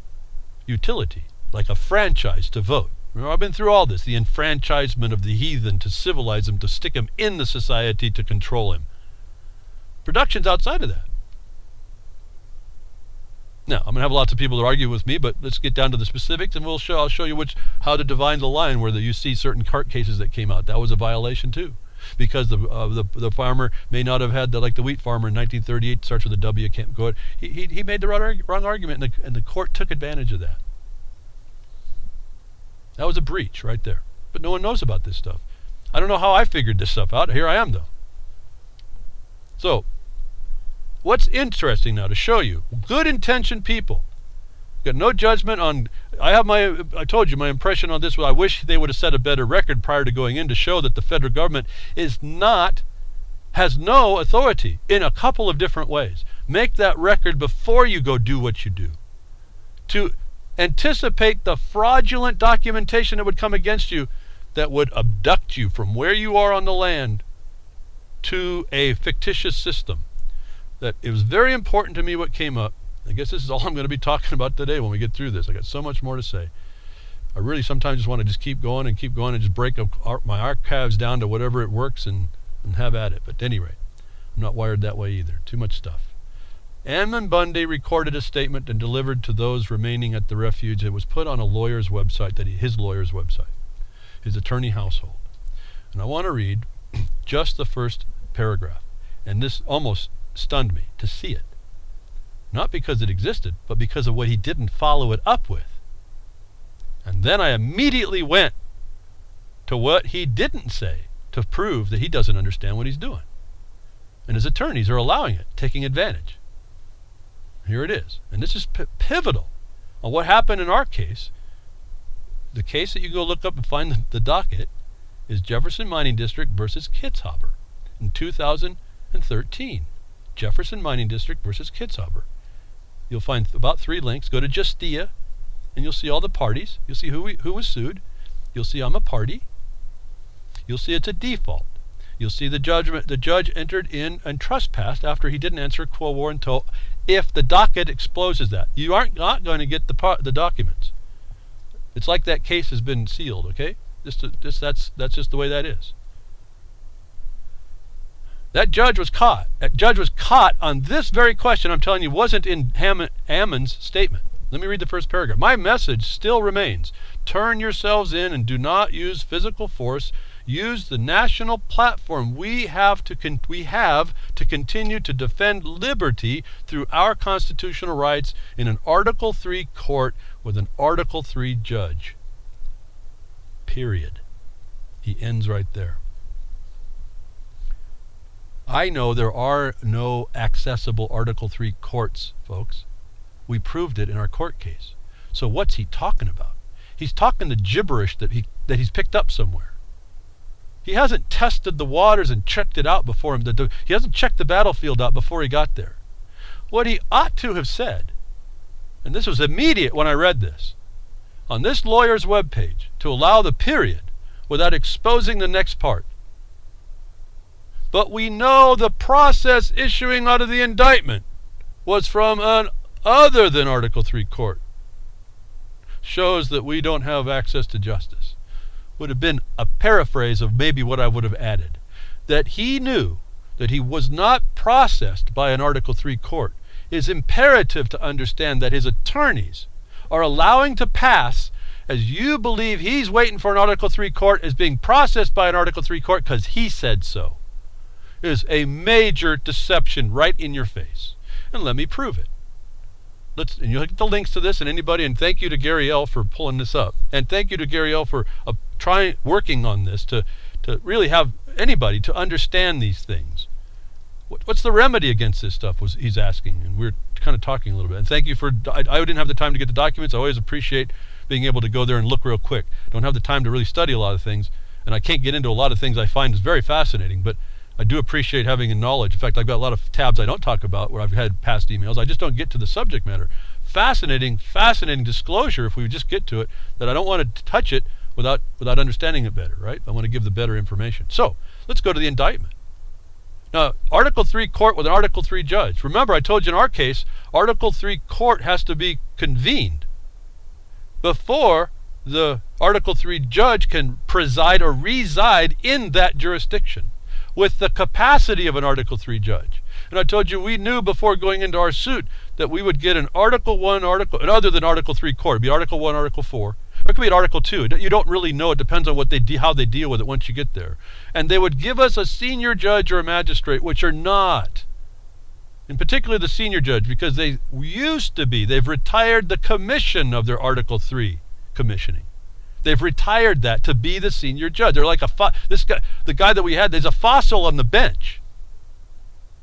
utility, like a franchise to vote. Remember, I've been through all this. The enfranchisement of the heathen to civilize him, to stick him in the society, to control him. Production's outside of that. Now, I'm going to have lots of people to argue with me, but let's get down to the specifics, and I'll show you how to divine the line where you see certain court cases that came out. That was a violation too, because the farmer may not have had like the wheat farmer in 1938 starts with a W. Can't go. He made the wrong argument, and the court took advantage of that. That was a breach right there. But no one knows about this stuff. I don't know how I figured this stuff out. Here I am though. So, what's interesting now to show you, good intentioned people, got no judgment on, I told you my impression on this was I wish they would have set a better record prior to going in to show that the federal government has no authority in a couple of different ways. Make that record before you go do what you do. To anticipate the fraudulent documentation that would come against you that would abduct you from where you are on the land to a fictitious system. That it was very important to me what came up. I guess this is all I'm going to be talking about today when we get through this. I got so much more to say. I really sometimes just want to just keep going and just break up my archives down to whatever it works and have at it. But at any rate, I'm not wired that way either. Too much stuff. Ammon Bundy recorded a statement and delivered to those remaining at the refuge. It was put on a lawyer's website, his lawyer's website, his attorney household. And I want to read just the first paragraph. And this almost stunned me to see it. Not because it existed, but because of what he didn't follow it up with. And then I immediately went to what he didn't say to prove that he doesn't understand what he's doing. And his attorneys are allowing it, taking advantage. Here it is. And this is pivotal on what happened in our case. The case that you go look up and find the docket is Jefferson Mining District versus Kitzhaber in 2013. Jefferson Mining District versus Kitzhaber. You'll find about 3 links. Go to Justia, and you'll see all the parties. You'll see who was sued. You'll see I'm a party. You'll see it's a default. You'll see the judgment. The judge entered in and trespassed after he didn't answer quo war until if the docket exposes that. You aren't not going to get the documents. It's like that case has been sealed. Okay, that's just the way that is. That judge was caught. That judge was caught on this very question. I'm telling you, wasn't in Ammon's statement. Let me read the first paragraph. My message still remains: turn yourselves in and do not use physical force. Use the national platform we have to continue to defend liberty through our constitutional rights in an Article 3 court with an Article 3 judge. Period. He ends right there. I know there are no accessible Article 3 courts, folks. We proved it in our court case. So what's he talking about? He's talking the gibberish that he's picked up somewhere. He hasn't tested the waters and checked it out before him. He hasn't checked the battlefield out before he got there. What he ought to have said, and this was immediate when I read this, on this lawyer's webpage, to allow the period without exposing the next part. But we know the process issuing out of the indictment was from an other than Article 3 court. Shows that we don't have access to justice. Would have been a paraphrase of maybe what I would have added. That he knew that he was not processed by an Article 3 court. It is imperative to understand that his attorneys are allowing to pass as you believe he's waiting for an Article 3 court as being processed by an Article 3 court because he said so. It is a major deception right in your face. And let me prove it. And you'll get the links to this and anybody, and thank you to Gary L. for pulling this up. And thank you to Gary L. for working on this to really have anybody to understand these things. What's the remedy against this stuff he's asking, and we're kind of talking a little bit. And thank you I didn't have the time to get the documents. I always appreciate being able to go there and look real quick. Don't have the time to really study a lot of things, and I can't get into a lot of things I find is very fascinating, but I do appreciate having a knowledge. In fact, I've got a lot of tabs I don't talk about where I've had past emails. I just don't get to the subject matter. Fascinating disclosure if we just get to it, that I don't want to touch it without understanding it better, right? I want to give the better information. So let's go to the indictment. Now, Article 3 court with an Article 3 judge. Remember, I told you in our case, Article 3 court has to be convened before the Article 3 judge can preside or reside in that jurisdiction with the capacity of an Article 3 judge. And I told you we knew before going into our suit that we would get an Article 1 article, and other than Article 3 court, it'd be Article 1, Article 4, or it could be an Article 2. You don't really know. It depends on how they deal with it once you get there. And they would give us a senior judge or a magistrate, which are not. In particular, the senior judge, because they used to be. They've retired the commission of their Article 3 commissioning. They've retired that to be the senior judge. They're like the guy that we had, there's a fossil on the bench.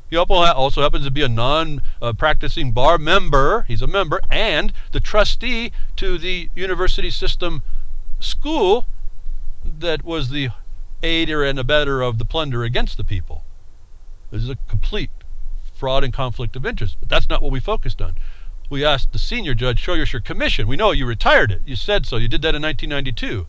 He also happens to be a non-practicing bar member. He's a member and the trustee to the university system school that was the aider and abetter of the plunder against the people. This is a complete fraud and conflict of interest. But that's not what we focused on. We asked the senior judge, show us your commission. We know you retired it. You said so. You did that in 1992.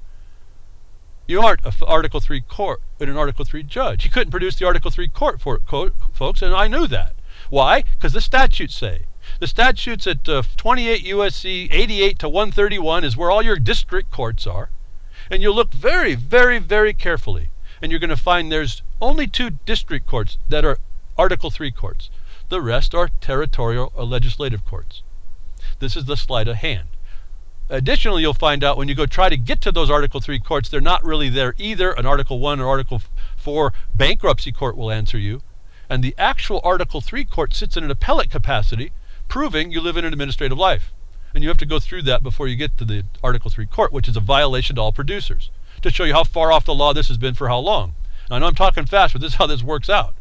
You aren't an Article 3 court and an Article 3 judge. You couldn't produce the Article 3 court for it, folks, and I knew that. Why? Because the statutes say. The statutes at 28 U.S.C. 88 to 131 is where all your district courts are. And you'll look very, very, very carefully, and you're going to find there's only 2 district courts that are Article 3 courts. The rest are territorial or legislative courts. This is the sleight of hand. Additionally, you'll find out when you go try to get to those Article 3 courts, they're not really there either. An Article 1 or Article 4 bankruptcy court will answer you. And the actual Article 3 court sits in an appellate capacity, proving you live in an administrative life. And you have to go through that before you get to the Article 3 court, which is a violation to all producers, to show you how far off the law this has been for how long. Now, I know I'm talking fast, but this is how this works out.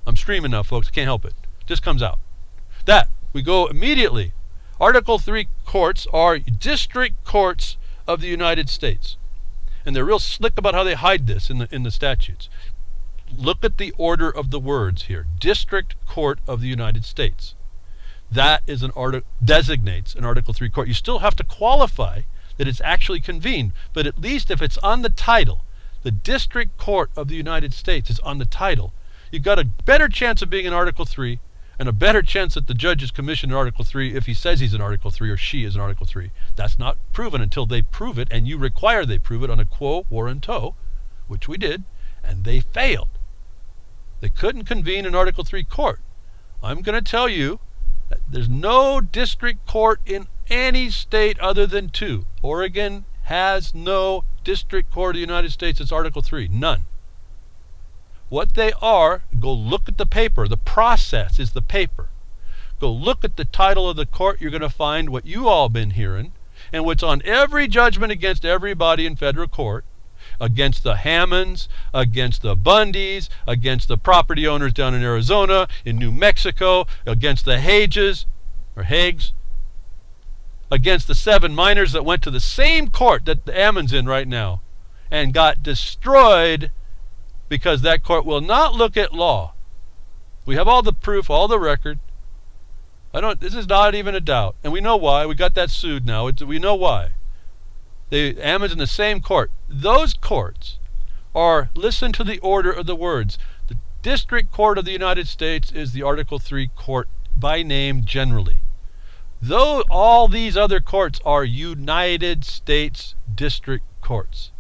I'm streaming now, folks. I can't help it. Just comes out. That, we go immediately. Article 3 courts are district courts of the United States. And they're real slick about how they hide this in the statutes. Look at the order of the words here. District Court of the United States. That is designates an Article 3 court. You still have to qualify that it's actually convened, but at least if it's on the title, the District Court of the United States is on the title, you've got a better chance of being in Article 3 and a better chance that the judge is commissioned in Article 3 if he says he's in Article 3 or she is in Article 3. That's not proven until they prove it, and you require they prove it on a quo warranto, which we did, and they failed. They couldn't convene an Article 3 court. I'm going to tell you that there's no district court in any state other than 2. Oregon has no district court of the United States. It's Article 3. None. What they are, go look at the paper. The process is the paper. Go look at the title of the court. You're going to find what you all been hearing and what's on every judgment against everybody in federal court, against the Hammonds, against the Bundys, against the property owners down in Arizona, in New Mexico, against the Hages, against the 7 miners that went to the same court that the Hammonds in right now and got destroyed because that court will not look at law. We have all the proof, all the record. This is not even a doubt. And we know why. We got that sued now. We know why. The Hammonds in the same court. Those courts are, listen to the order of the words. The District Court of the United States is the Article 3 court by name generally. Though all these other courts are United States District Courts.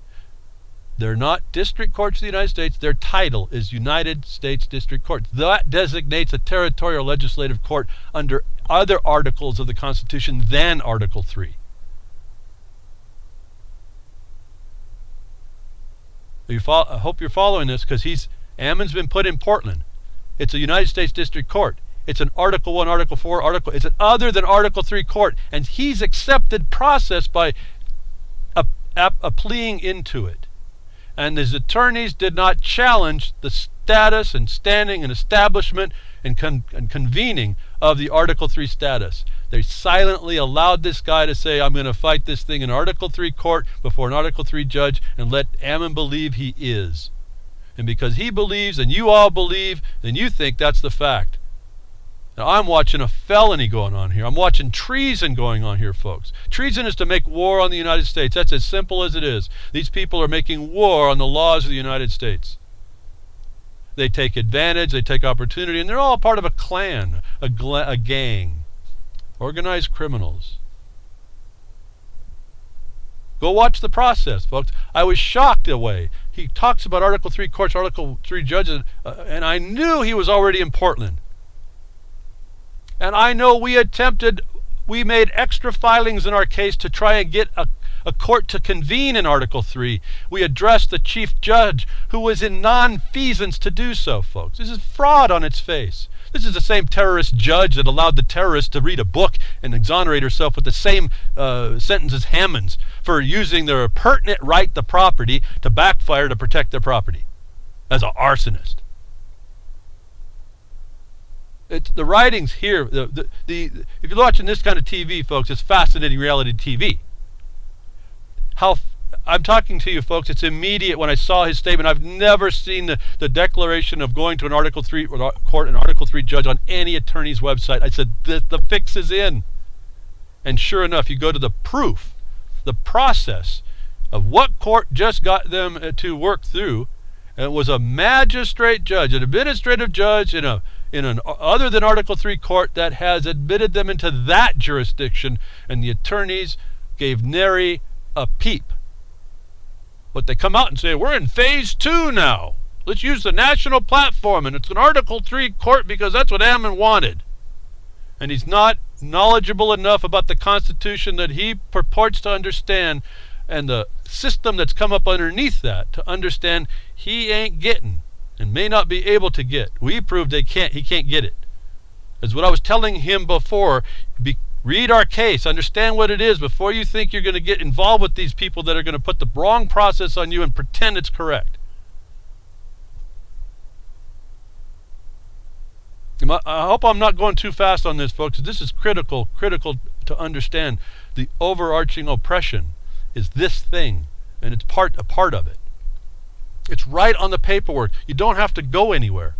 They're not district courts of the United States. Their title is United States District Courts. That designates a territorial legislative court under other articles of the Constitution than Article 3. I hope you're following this, because Ammon's been put in Portland. It's a United States District Court. It's an Article 1, Article 4, it's an other than Article 3 court, and he's accepted process by pleading into it. And his attorneys did not challenge the status and standing and establishment and convening of the Article 3 status. They silently allowed this guy to say, I'm going to fight this thing in Article 3 court before an Article 3 judge and let Ammon believe he is. And because he believes and you all believe, then you think that's the fact. Now, I'm watching a felony going on here. I'm watching treason going on here, folks. Treason is to make war on the United States. That's as simple as it is. These people are making war on the laws of the United States. They take advantage, they take opportunity, and they're all part of a clan, a gang, organized criminals. Go watch the process, folks. I was shocked away. He talks about Article 3 courts, Article 3 judges, and I knew he was already in Portland. And I know we made extra filings in our case to try and get a court to convene in Article 3. We addressed the chief judge who was in non-feasance to do so, folks. This is fraud on its face. This is the same terrorist judge that allowed the terrorist to read a book and exonerate herself with the same sentence as Hammonds for using their pertinent right to property to backfire to protect their property as an arsonist. The writings here, if you're watching this kind of TV, folks, it's fascinating reality TV. I'm talking to you, folks, it's immediate. When I saw his statement, I've never seen the declaration of going to an Article 3 court, an Article 3 judge on any attorney's website. I said, the fix is in. And sure enough, you go to the proof, the process of what court just got them to work through. And it was a magistrate judge, an administrative judge in an other than Article 3 court that has admitted them into that jurisdiction, and the attorneys gave nary a peep. But they come out and say, we're in phase 2 now. Let's use the national platform, and it's an Article 3 court because that's what Ammon wanted. And he's not knowledgeable enough about the Constitution that he purports to understand, and the system that's come up underneath that to understand he ain't getting and may not be able to get. We proved he can't get it. As what I was telling him before, read our case, understand what it is before you think you're going to get involved with these people that are going to put the wrong process on you and pretend it's correct. I hope I'm not going too fast on this, folks. This is critical to understand. The overarching oppression is this thing, and it's a part of it. It's right on the paperwork. You don't have to go anywhere.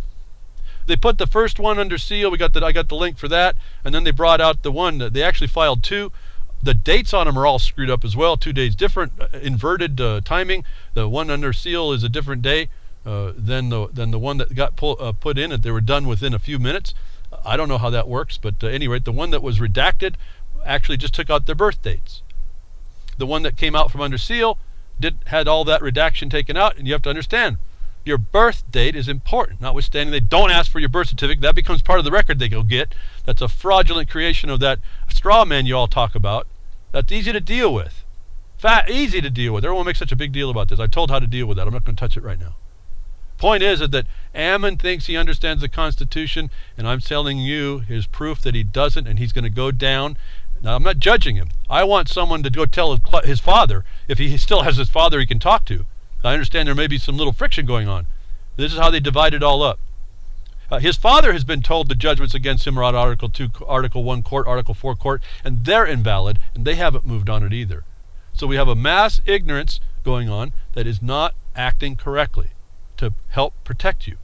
They put the first one under seal. I got the link for that, and then they brought out the one that they actually filed 2. The dates on them are all screwed up as well. 2 days different, inverted timing. The one under seal is a different day than the one that got put in, and they were done within a few minutes. I don't know how that works, but at any rate, the one that was redacted actually just took out their birth dates. The one that came out from under seal had all that redaction taken out, and you have to understand, your birth date is important, notwithstanding they don't ask for your birth certificate. That becomes part of the record they go get. That's a fraudulent creation of that straw man you all talk about. That's easy to deal with. Easy to deal with. Everyone makes such a big deal about this. I told how to deal with that. I'm not going to touch it right now. Point is that Ammon thinks he understands the Constitution, and I'm telling you his proof that he doesn't, and he's going to go down. Now, I'm not judging him. I want someone to go tell his father, if he still has his father he can talk to. I understand there may be some little friction going on. This is how they divide it all up. His father has been told the judgments against him are on Article 2, Article 1 court, Article 4 court, and they're invalid, and they haven't moved on it either. So we have a mass ignorance going on that is not acting correctly to help protect you.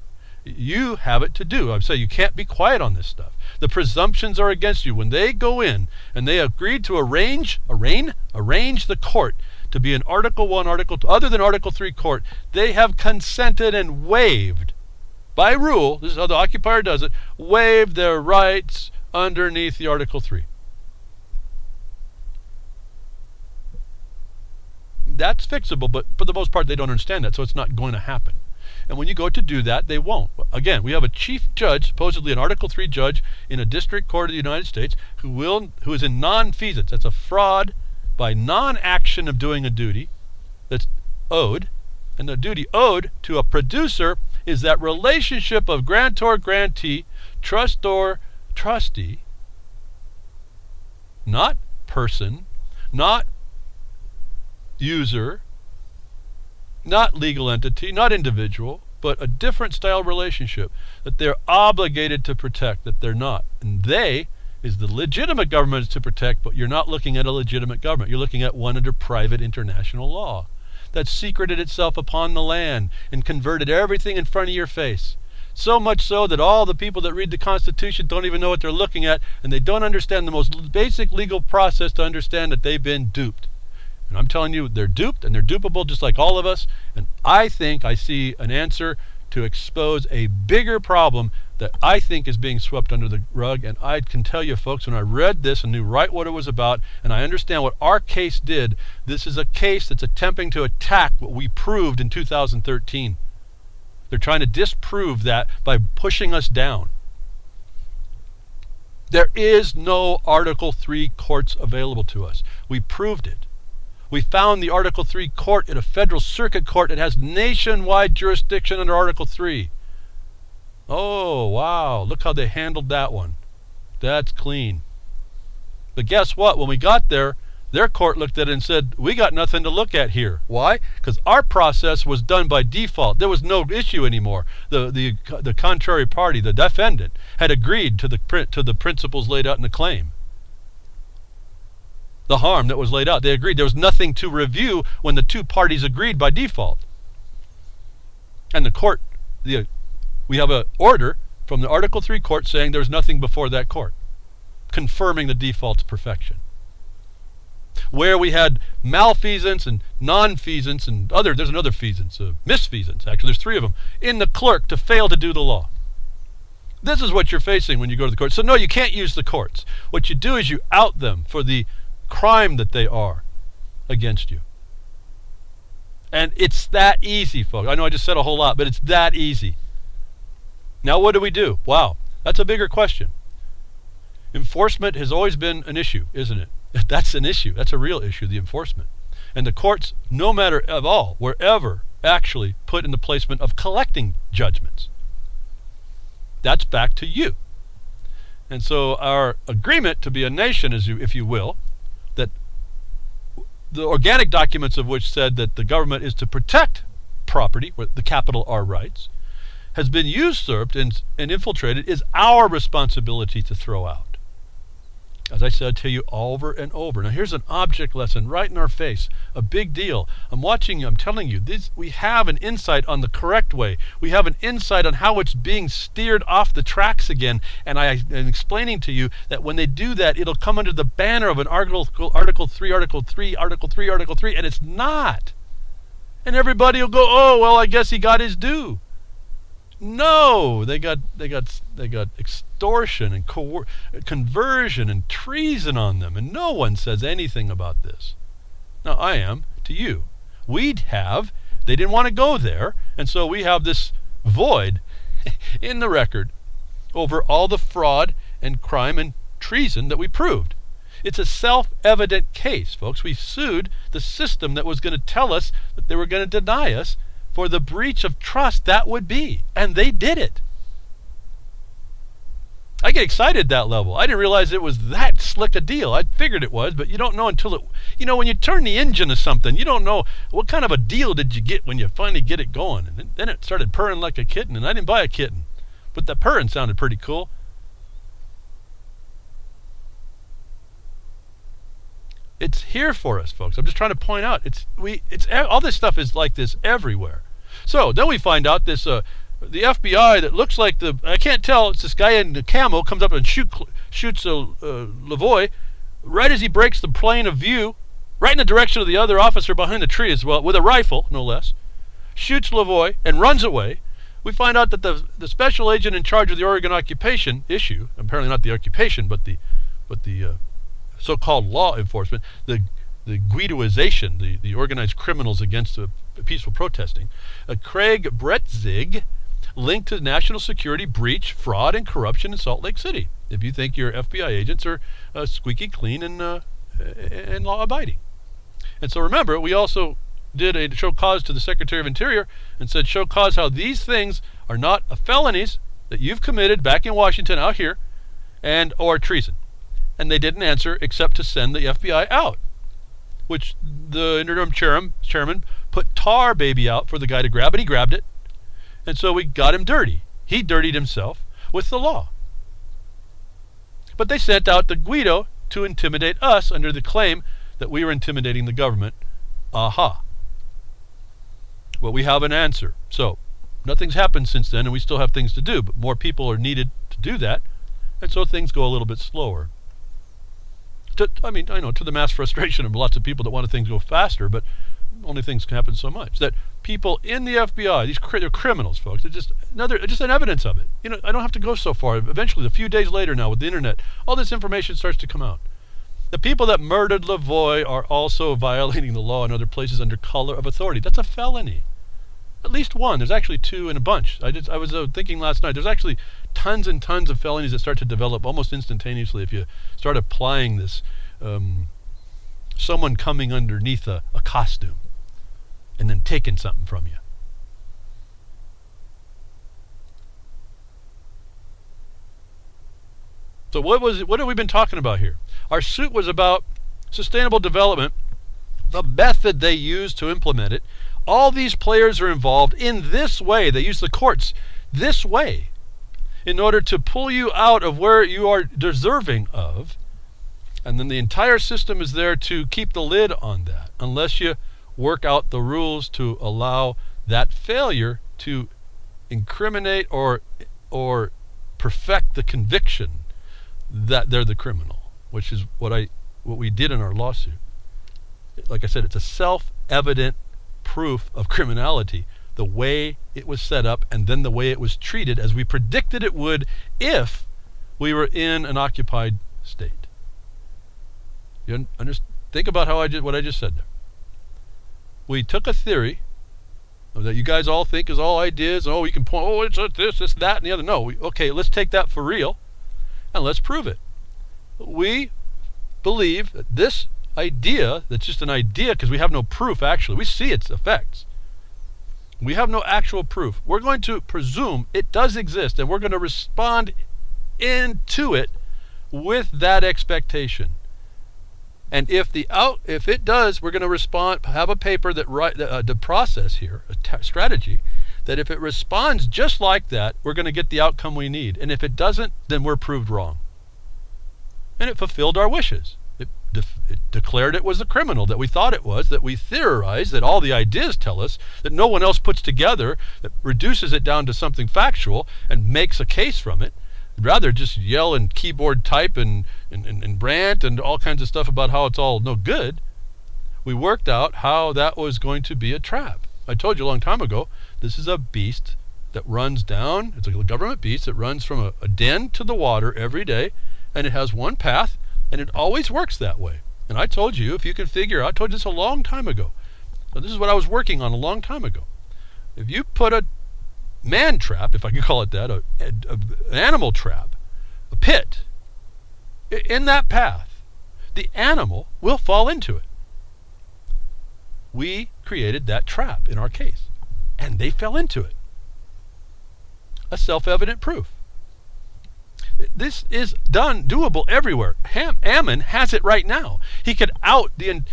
You have it to do. I'm saying you can't be quiet on this stuff. The presumptions are against you. When they go in and they agreed to arrange the court to be an Article 1, Article 2, other than Article 3 court, they have consented and waived, by rule, this is how the occupier does it, waived their rights underneath the Article 3. That's fixable, but for the most part they don't understand that, so it's not going to happen. And when you go to do that, they won't. Again, we have a chief judge, supposedly an Article 3 judge in a district court of the United States, who is in non-feasance. That's a fraud by non-action of doing a duty that's owed. And the duty owed to a producer is that relationship of grantor-grantee, trustor-trustee, not person, not user, not legal entity, not individual, but a different style relationship that they're obligated to protect, that they're not. And they is the legitimate government to protect, but you're not looking at a legitimate government. You're looking at one under private international law. that secreted itself upon the land and converted everything in front of your face. So much so that all the people that read the Constitution don't even know what they're looking at, and they don't understand the most basic legal process to understand that they've been duped. And I'm telling you, they're duped, and they're dupable just like all of us. And I think I see an answer to expose a bigger problem that I think is being swept under the rug. And I can tell you, folks, when I read this and knew right what it was about, and I understand what our case did, this is a case that's attempting to attack what we proved in 2013. They're trying to disprove that by pushing us down. There is no Article 3 courts available to us. We proved it. We found the Article 3 court at a federal circuit court that has nationwide jurisdiction under Article 3. Oh, wow, look how they handled that one. That's clean. But guess what? When we got there, their court looked at it and said, we got nothing to look at here. Why? Because our process was done by default. There was no issue anymore. The contrary party, the defendant, had agreed to the principles laid out in the claim. The harm that was laid out. They agreed. There was nothing to review when the two parties agreed by default. And the court, we have an order from the Article 3 court saying there's nothing before that court, confirming the default's perfection. Where we had malfeasance and nonfeasance and there's another feasance, misfeasance, actually, there's 3 of them, in the clerk to fail to do the law. This is what you're facing when you go to the court. So no, you can't use the courts. What you do is you out them for the crime that they are against you. And it's that easy, folks. I know I just said a whole lot, but it's that easy. Now what do? Wow, that's a bigger question. Enforcement has always been an issue, isn't it? That's an issue. That's a real issue, the enforcement. And the courts, no matter at all, were ever actually put in the placement of collecting judgments. That's back to you. And so our agreement to be a nation, if you will, that the organic documents of which said that the government is to protect property, with the capital R rights, has been usurped and infiltrated, is our responsibility to throw out. As I said to you over and over. Now here's an object lesson right in our face. A big deal. I'm watching you. I'm telling you. We have an insight on the correct way. We have an insight on how it's being steered off the tracks again. And I am explaining to you that when they do that, it'll come under the banner of an Article 3, and it's not. And everybody will go, oh, well, I guess he got his due. No, they got extortion and conversion and treason on them, and no one says anything about this. Now I am to you. They didn't want to go there, and so we have this void in the record over all the fraud and crime and treason that we proved. It's a self-evident case, folks. We sued the system that was going to tell us that they were going to deny us for the breach of trust that would be. And they did it. I get excited at that level. I didn't realize it was that slick a deal. I figured it was, but you don't know until it... when you turn the engine of something, you don't know what kind of a deal did you get when you finally get it going. And then it started purring like a kitten, and I didn't buy a kitten. But the purring sounded pretty cool. It's here for us, folks. I'm just trying to point out. All this stuff is like this everywhere. So then we find out this the FBI that looks like I can't tell. It's this guy in the camo comes up and shoots Lavoie right as he breaks the plane of view, right in the direction of the other officer behind the tree as well, with a rifle, no less. Shoots Lavoie and runs away. We find out that the special agent in charge of the Oregon occupation issue, apparently not the occupation, but the so-called law enforcement, the Guidoization, the organized criminals against peaceful protesting, Craig Bretzig, linked to national security breach, fraud, and corruption in Salt Lake City. If you think your FBI agents are squeaky clean and law-abiding. And so remember, we also did a show cause to the Secretary of Interior and said, show cause how these things are not felonies that you've committed back in Washington, out here, or treason. And they didn't answer except to send the FBI out, which the interim chairman put tar baby out for the guy to grab, and he grabbed it. And so we got him dirty. He dirtied himself with the law. But they sent out the Guido to intimidate us under the claim that we were intimidating the government. Aha. Well, we have an answer. So nothing's happened since then, and we still have things to do, but more people are needed to do that, and so things go a little bit slower. I know to the mass frustration of lots of people that want things to go faster, but only things can happen so much. That people in the FBI, they're criminals, folks. They're just an evidence of it. I don't have to go so far. Eventually, a few days later now with the internet, all this information starts to come out. The people that murdered Lavoie are also violating the law in other places under color of authority. That's a felony. At least one. There's actually two in a bunch. I was thinking last night, there's actually tons and tons of felonies that start to develop almost instantaneously if you start applying this someone coming underneath a costume and then taking something from you. So what have we been talking about here? Our suit was about sustainable development, the method they use to implement it. All these players are involved in this way. They use the courts this way in order to pull you out of where you are deserving of. And then the entire system is there to keep the lid on that, unless you work out the rules to allow that failure to incriminate or perfect the conviction that they're the criminal, which is what we did in our lawsuit. Like I said, it's a self-evident proof of criminality, the way it was set up and then the way it was treated as we predicted it would if we were in an occupied state. You think about what I just said there. We took a theory that you guys all think is all ideas. Oh, you can point, it's this, that, and the other. No, okay, let's take that for real and let's prove it. We believe that this idea, that's just an idea because we have no proof actually. We see its effects. We have no actual proof. We're going to presume it does exist and we're going to respond into it with that expectation. And if it does, we're going to respond, have a paper the process here, a strategy, that if it responds just like that, we're going to get the outcome we need. And if it doesn't, then we're proved wrong. And it fulfilled our wishes. It declared it was the criminal that we thought it was, that we theorized, that all the ideas tell us, that no one else puts together, that reduces it down to something factual and makes a case from it. Rather just yell and keyboard type and rant and all kinds of stuff about how it's all no good. We worked out how that was going to be a trap. I told you a long time ago, this is a beast that runs down. It's a government beast that runs from a den to the water every day, and it has one path, and it always works that way. And I told you, if you can figure out, I told you this a long time ago. So this is what I was working on a long time ago. If you put a man trap, if I can call it that, an animal trap, a pit, in that path, the animal will fall into it. We created that trap in our case, and they fell into it. A self-evident proof. This is doable everywhere. Ammon has it right now. He could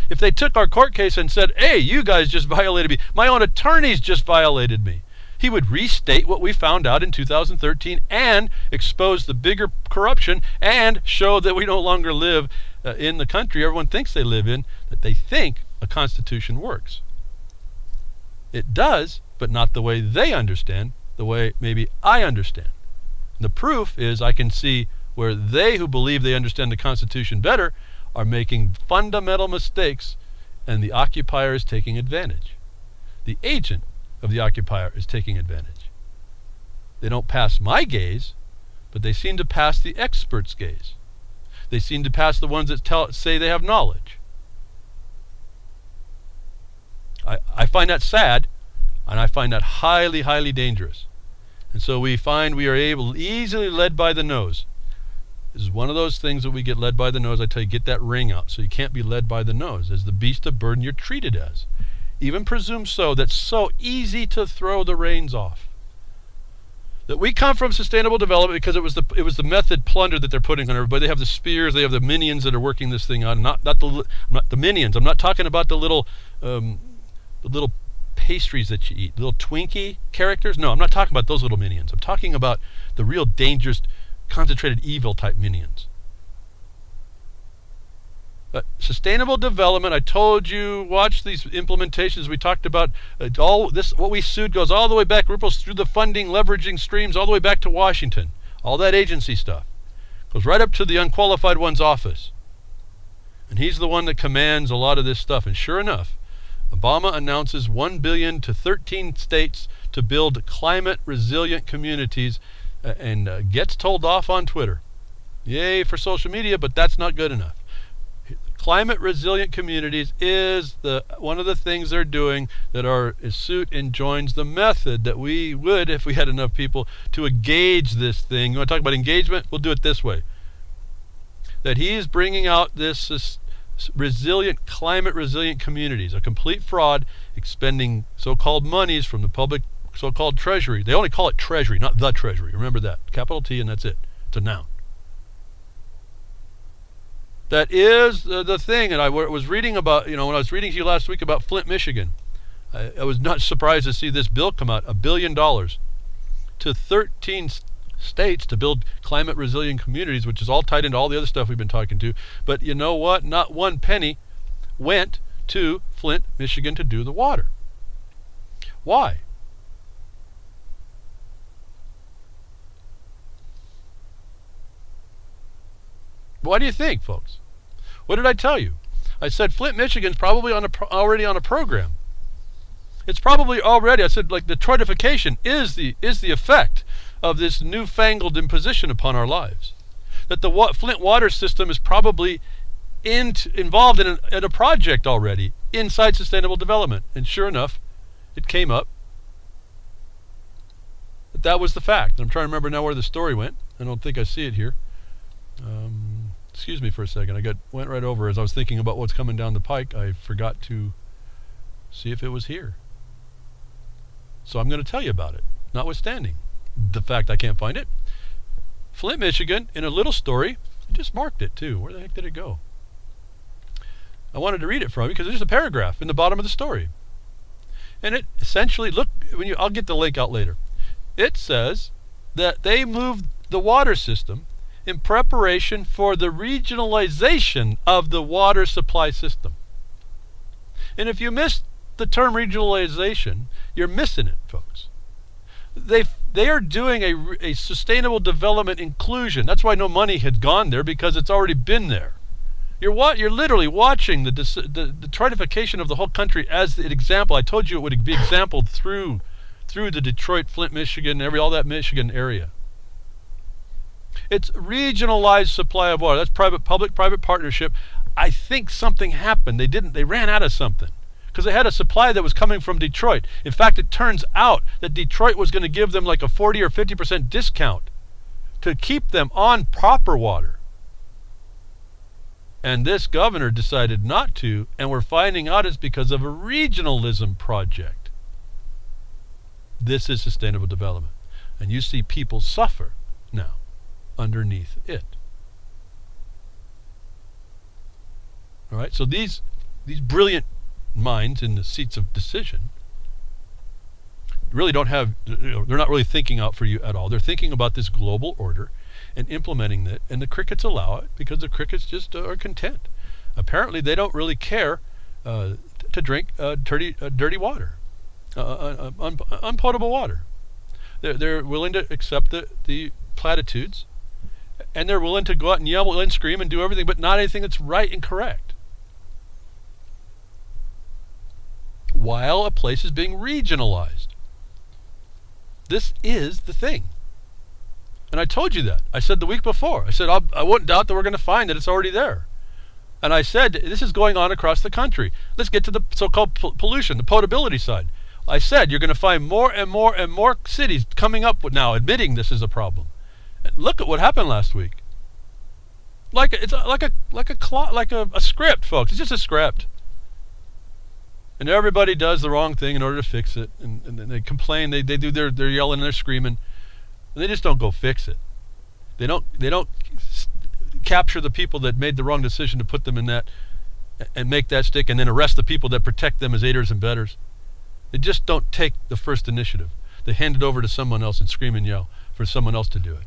if they took our court case and said, hey, you guys just violated me. My own attorneys just violated me. He would restate what we found out in 2013 and expose the bigger corruption and show that we no longer live in the country everyone thinks they live in, that they think a constitution works. It does, but not the way they understand, the way maybe I understand. The proof is I can see where they who believe they understand the Constitution better are making fundamental mistakes and the occupier is taking advantage. The agent of the occupier is taking advantage. They don't pass my gaze, but they seem to pass the expert's gaze. They seem to pass the ones that say they have knowledge. I find that sad, and I find that highly, highly dangerous. And so we find we are easily led by the nose. This is one of those things that we get led by the nose. I tell you, get that ring out so you can't be led by the nose. As the beast of burden you're treated as. Even presume so, that's so easy to throw the reins off. That we come from sustainable development because it was the method plunder that they're putting on everybody. They have the spears, they have the minions that are working this thing out. Not the minions. I'm not talking about the little pastries that you eat, little Twinkie characters. No, I'm not talking about those little minions. I'm talking about the real dangerous, concentrated evil type minions. Sustainable development, I told you, watch these implementations we talked about. All this, what we sued, goes all the way back, ripples through the funding, leveraging streams, all the way back to Washington. All that agency stuff goes right up to the unqualified one's office. And he's the one that commands a lot of this stuff. And sure enough, Obama announces $1 billion to 13 states to build climate-resilient communities, and gets told off on Twitter. Yay for social media, but that's not good enough. Climate resilient communities is one of the things they're doing that our suit enjoins the method that we would, if we had enough people, to engage this thing. You want to talk about engagement? We'll do it this way. That he is bringing out this resilient, climate resilient communities, a complete fraud, expending so-called monies from the public so-called treasury. They only call it treasury, not the treasury. Remember that. Capital T, and that's it. It's a noun. That is the thing. And I was reading about, when I was reading to you last week about Flint, Michigan, I was not surprised to see this bill come out, $1 billion to 13 states to build climate resilient communities, which is all tied into all the other stuff we've been talking to. But you know what? Not one penny went to Flint, Michigan to do the water. Why? Why do you think, folks? What did I tell you? I said Flint, Michigan's probably already on a program. It's probably already, I said, like, the Detroitification is the effect of this newfangled imposition upon our lives. That the Flint water system is probably involved in a project already inside sustainable development. And sure enough, it came up that was the fact. And I'm trying to remember now where the story went. I don't think I see it here. Excuse me for a second. I went right over as I was thinking about what's coming down the pike. I forgot to see if it was here. So I'm going to tell you about it, notwithstanding the fact I can't find it. Flint, Michigan, in a little story, I just marked it too. Where the heck did it go? I wanted to read it from you because there's a paragraph in the bottom of the story. And it essentially, I'll get the link out later. It says that they moved the water system in preparation for the regionalization of the water supply system. And if you missed the term regionalization, you're missing it, folks. They are doing a sustainable development inclusion. That's why no money had gone there, because it's already been there. You're literally watching the Detroitification of the whole country as an example. I told you it would be exampled through the Detroit, Flint, Michigan, all that Michigan area. It's regionalized supply of water. That's public-private partnership. I think something happened. They ran out of something because they had a supply that was coming from Detroit. In fact, it turns out that Detroit was going to give them like a 40 or 50% discount to keep them on proper water. And this governor decided not to, and we're finding out it's because of a regionalism project. This is sustainable development. And you see people suffer now underneath it. All right, so these brilliant minds in the seats of decision really don't have, they're not really thinking out for you at all. They're thinking about this global order and implementing it, and the crickets allow it because the crickets just are content. Apparently they don't really care to drink dirty water, unpotable water. They're willing to accept the platitudes, and they're willing to go out and yell and scream and do everything, but not anything that's right and correct. While a place is being regionalized. This is the thing. And I told you that. I said the week before. I said, I wouldn't doubt that we're going to find that it's already there. And I said, this is going on across the country. Let's get to the so-called pollution, the potability side. I said, you're going to find more and more and more cities coming up with now admitting this is a problem. And look at what happened last week. It's like a script, folks. It's just a script. And everybody does the wrong thing in order to fix it. And they complain. They do they're yelling and they're screaming. And they just don't go fix it. They don't capture the people that made the wrong decision to put them in that and make that stick, and then arrest the people that protect them as aiders and betters. They just don't take the first initiative. They hand it over to someone else and scream and yell for someone else to do it.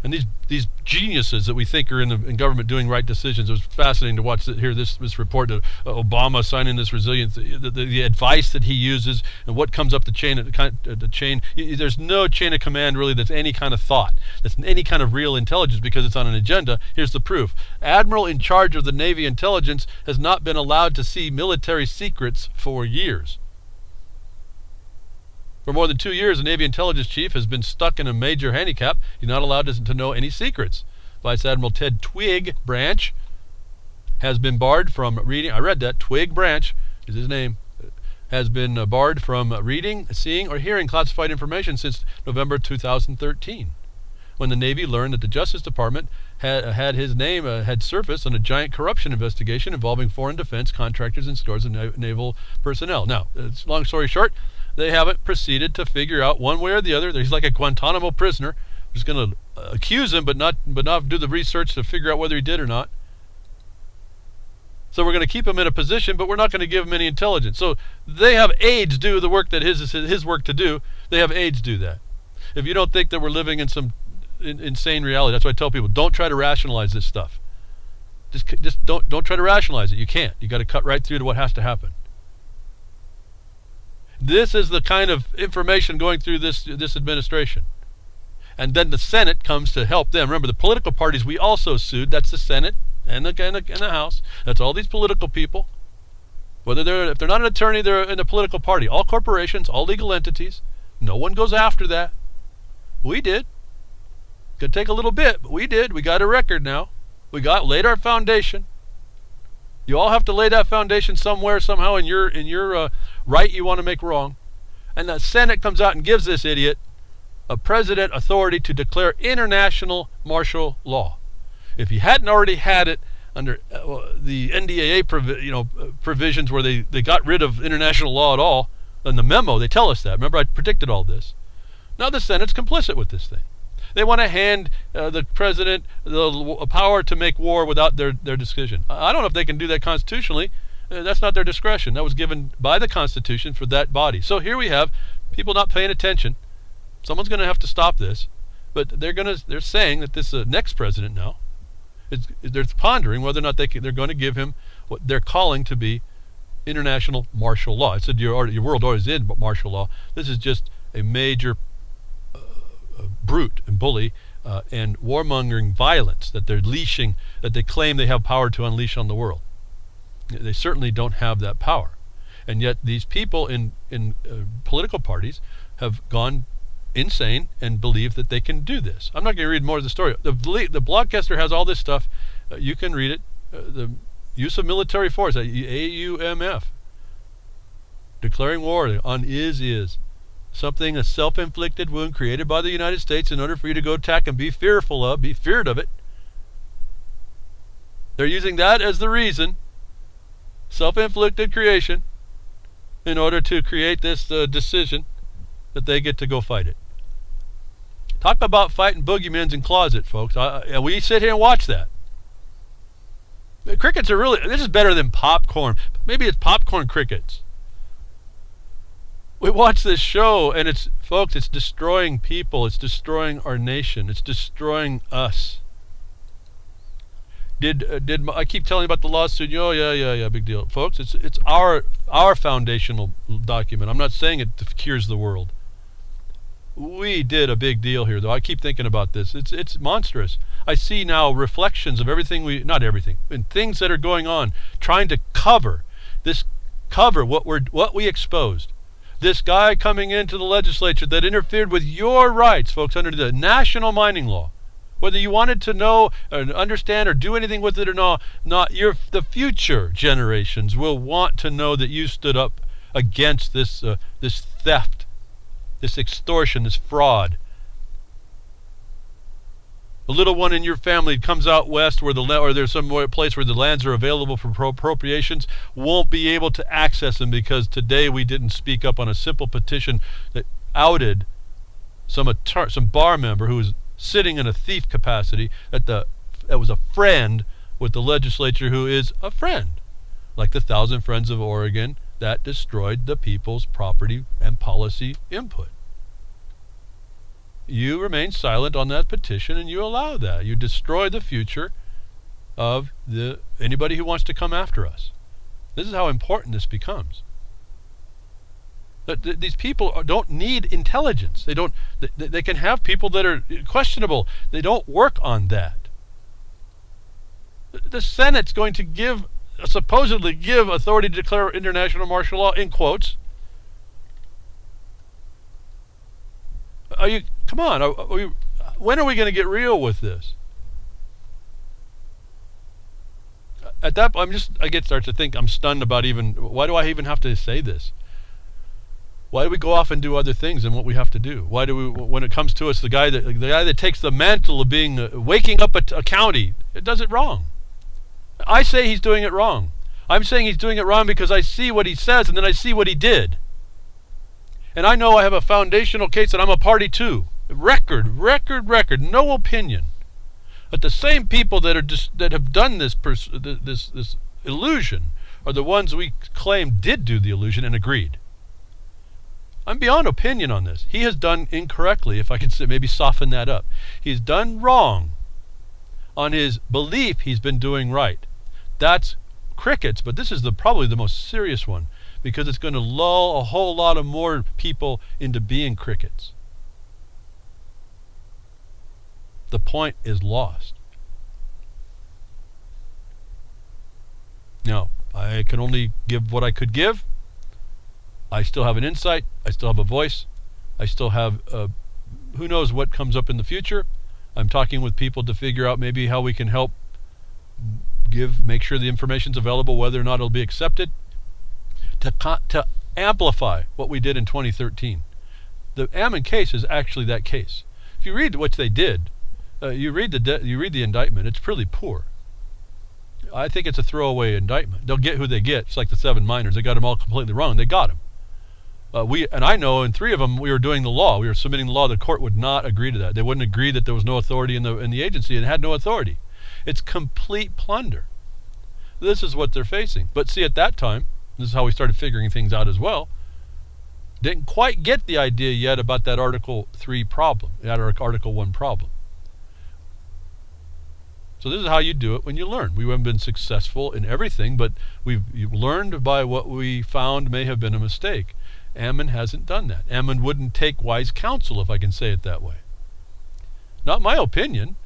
And these geniuses that we think are in government doing right decisions. It was fascinating to hear this report of Obama signing this resilience, the advice that he uses, and what comes up the chain. There's no chain of command really that's any kind of thought, that's any kind of real intelligence, because it's on an agenda. Here's the proof: Admiral in charge of the Navy intelligence has not been allowed to see military secrets for years. For more than 2 years, the Navy intelligence chief has been stuck in a major handicap. He's not allowed to know any secrets. Vice Admiral Ted Twigg Branch has been barred from reading. I read that. Twigg Branch is his name. Has been barred from reading, seeing, or hearing classified information since November 2013, when the Navy learned that the Justice Department had his name had surfaced on a giant corruption investigation involving foreign defense contractors and scores of naval personnel. Now, long story short, they haven't proceeded to figure out one way or the other. He's like a Guantanamo prisoner. We're just going to accuse him, but not do the research to figure out whether he did or not. So we're going to keep him in a position, but we're not going to give him any intelligence. So they have aides do the work that is his work to do. They have aides do that. If you don't think that we're living in some insane reality, that's why I tell people, don't try to rationalize this stuff. Just don't try to rationalize it. You can't. You got to cut right through to what has to happen. This is the kind of information going through this administration. And then the Senate comes to help them. Remember, the political parties we also sued. That's the Senate and the House. That's all these political people. If they're not an attorney, they're in a political party. All corporations, all legal entities. No one goes after that. We did. Could take a little bit, but we did. We got a record now. Laid our foundation. You all have to lay that foundation somewhere, somehow, in your right you want to make wrong. And the Senate comes out and gives this idiot a president authority to declare international martial law. If he hadn't already had it under the NDAA provisions where they got rid of international law at all, in the memo they tell us that. Remember, I predicted all this. Now the Senate's complicit with this thing. They want to hand the president the power to make war without their decision. I don't know if they can do that constitutionally. That's not their discretion. That was given by the Constitution for that body. So here we have people not paying attention. Someone's going to have to stop this. But they're saying that this next president now, they're pondering whether or not they're going to give him what they're calling to be international martial law. I said your world always is martial law. This is just a major brute and bully and warmongering violence that they claim they have power to unleash on the world. They certainly don't have that power. And yet these people in political parties have gone insane and believe that they can do this. I'm not going to read more of the story. The blogcaster has all this stuff. You can read it. The use of military force, AUMF, declaring war on is something, a self-inflicted wound created by the United States in order for you to go attack and be feared of it. They're using that as the reason, self-inflicted creation, in order to create this decision that they get to go fight it. Talk about fighting boogeymen in closet, folks. We sit here and watch that. The crickets this is better than popcorn. Maybe it's popcorn crickets. We watch this show, and it's destroying people. It's destroying our nation. It's destroying us. I keep telling you about the lawsuit? Oh, yeah, big deal. Folks, it's our foundational document. I'm not saying it cures the world. We did a big deal here, though. I keep thinking about this. It's monstrous. I see now reflections of everything not everything, and things that are going on, trying to cover what we exposed. This guy coming into the legislature that interfered with your rights, folks, under the national mining law. Whether you wanted to know or understand or do anything with it or not, the future generations will want to know that you stood up against this theft, this extortion, this fraud. A little one in your family comes out west or there's some place where the lands are available for appropriations, won't be able to access them because today we didn't speak up on a simple petition that outed some bar member who was sitting in a thief capacity that was a friend with the legislature who is a friend, like the 1,000 Friends of Oregon that destroyed the people's property and policy input. you remain silent on that petition and you allow that. You destroy the future of anybody who wants to come after us. This is how important this becomes. These people don't need intelligence. They can have people that are questionable. They don't work on that. The Senate's going to supposedly give authority to declare international martial law, in quotes. Come on, when are we going to get real with this? At that point, I start to think I'm stunned about why do I even have to say this? Why do we go off and do other things than what we have to do? Why do we, when it comes to us, the guy that takes the mantle of waking up a county, it does it wrong. I say he's doing it wrong. I'm saying he's doing it wrong because I see what he says and then I see what he did. And I know I have a foundational case that I'm a party to. Record, no opinion. But the same people that have done this illusion are the ones we claim did do the illusion and agreed. I'm beyond opinion on this. He has done incorrectly, if I can maybe soften that up. He's done wrong on his belief he's been doing right. That's crickets, but this is probably the most serious one because it's going to lull a whole lot of more people into being crickets. The point is lost. Now, I can only give what I could give. I still have an insight. I still have a voice. I still have who knows what comes up in the future. I'm talking with people to figure out maybe how we can help make sure the information's available, whether or not it'll be accepted, to amplify what we did in 2013. The Ammon case is actually that case. If you read what they did, you read the indictment, it's pretty poor. I think it's a throwaway indictment. They'll get who they get. It's like the 7 minors. They got them all completely wrong. They got them. I know in 3 of them we were doing the law. We were submitting the law. The court would not agree to that. They wouldn't agree that there was no authority in the agency and had no authority. It's complete plunder. This is what they're facing. But see, at that time, this is how we started figuring things out as well, didn't quite get the idea yet about that Article 3 problem, that Article 1 problem. So this is how you do it when you learn. We haven't been successful in everything, but we've learned by what we found may have been a mistake. Ammon hasn't done that. Ammon wouldn't take wise counsel, if I can say it that way. Not my opinion.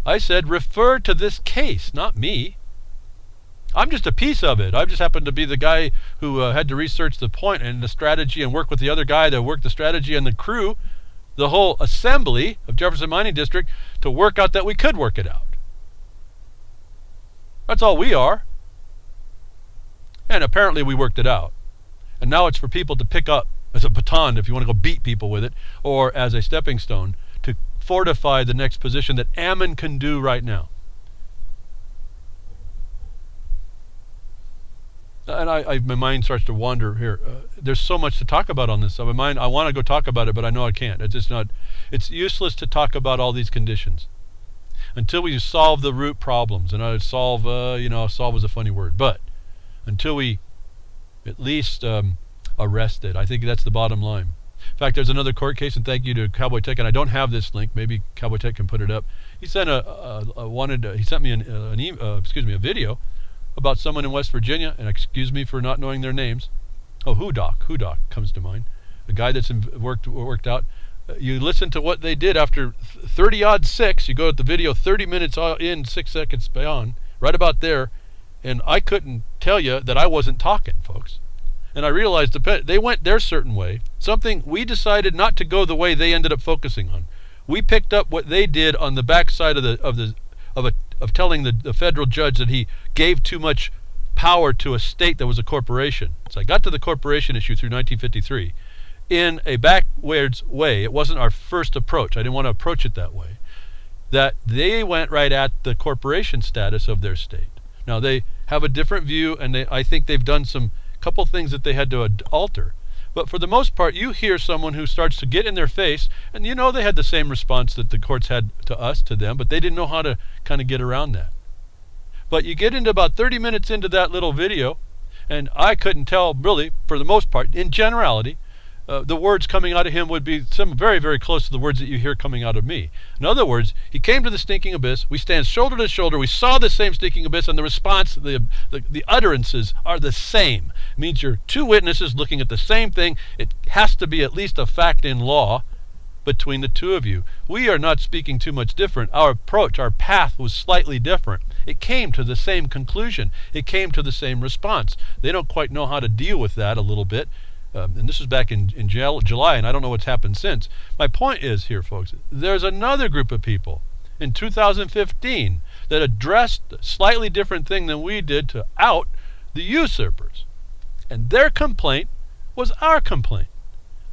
I said refer to this case, not me. I'm just a piece of it. I just happened to be the guy who had to research the point and the strategy and work with the other guy that worked the strategy and the crew, the whole assembly of Jefferson Mining District, to work out that we could work it out. That's all we are. And apparently we worked it out. And now it's for people to pick up as a baton, if you want to go beat people with it, or as a stepping stone to fortify the next position that Ammon can do right now. And my mind starts to wander here. There's so much to talk about on this. I want to go talk about it, but I know I can't. It's useless to talk about all these conditions until we solve the root problems. And solve is a funny word, but until we at least arrest it. I think that's the bottom line. In fact, there's another court case, and thank you to Cowboy Tech, and I don't have this link. Maybe Cowboy Tech can put it up. He sent he sent me a video about someone in West Virginia, and excuse me for not knowing their names. Oh, Hudock comes to mind. A guy that's worked out. You listen to what they did after 30-6. You go at the video 30 minutes in, 6 seconds beyond, right about there, and I couldn't tell you that I wasn't talking, folks. And I realized they went their certain way, something we decided not to go the way they ended up focusing on. We picked up what they did on the backside of telling the federal judge that he gave too much power to a state that was a corporation. So I got to the corporation issue through 1953 in a backwards way. It wasn't our first approach. I didn't want to approach it that way. That they went right at the corporation status of their state. Now they have a different view, and I think they've done couple things that they had to alter. But for the most part, you hear someone who starts to get in their face, and they had the same response that the courts had to them, but they didn't know how to kind of get around that. But you get into about 30 minutes into that little video, and I couldn't tell really, for the most part, in generality, the words coming out of him would be some very, very close to the words that you hear coming out of me. In other words, he came to the stinking abyss. We stand shoulder to shoulder. We saw the same stinking abyss, and the response, the utterances are the same. It means you're two witnesses looking at the same thing. It has to be at least a fact in law between the two of you. We are not speaking too much different. Our approach, our path was slightly different. It came to the same conclusion. It came to the same response. They don't quite know how to deal with that a little bit. And this was back in July, and I don't know what's happened since. My point is here, folks, there's another group of people in 2015 that addressed a slightly different thing than we did to out the usurpers. And their complaint was our complaint.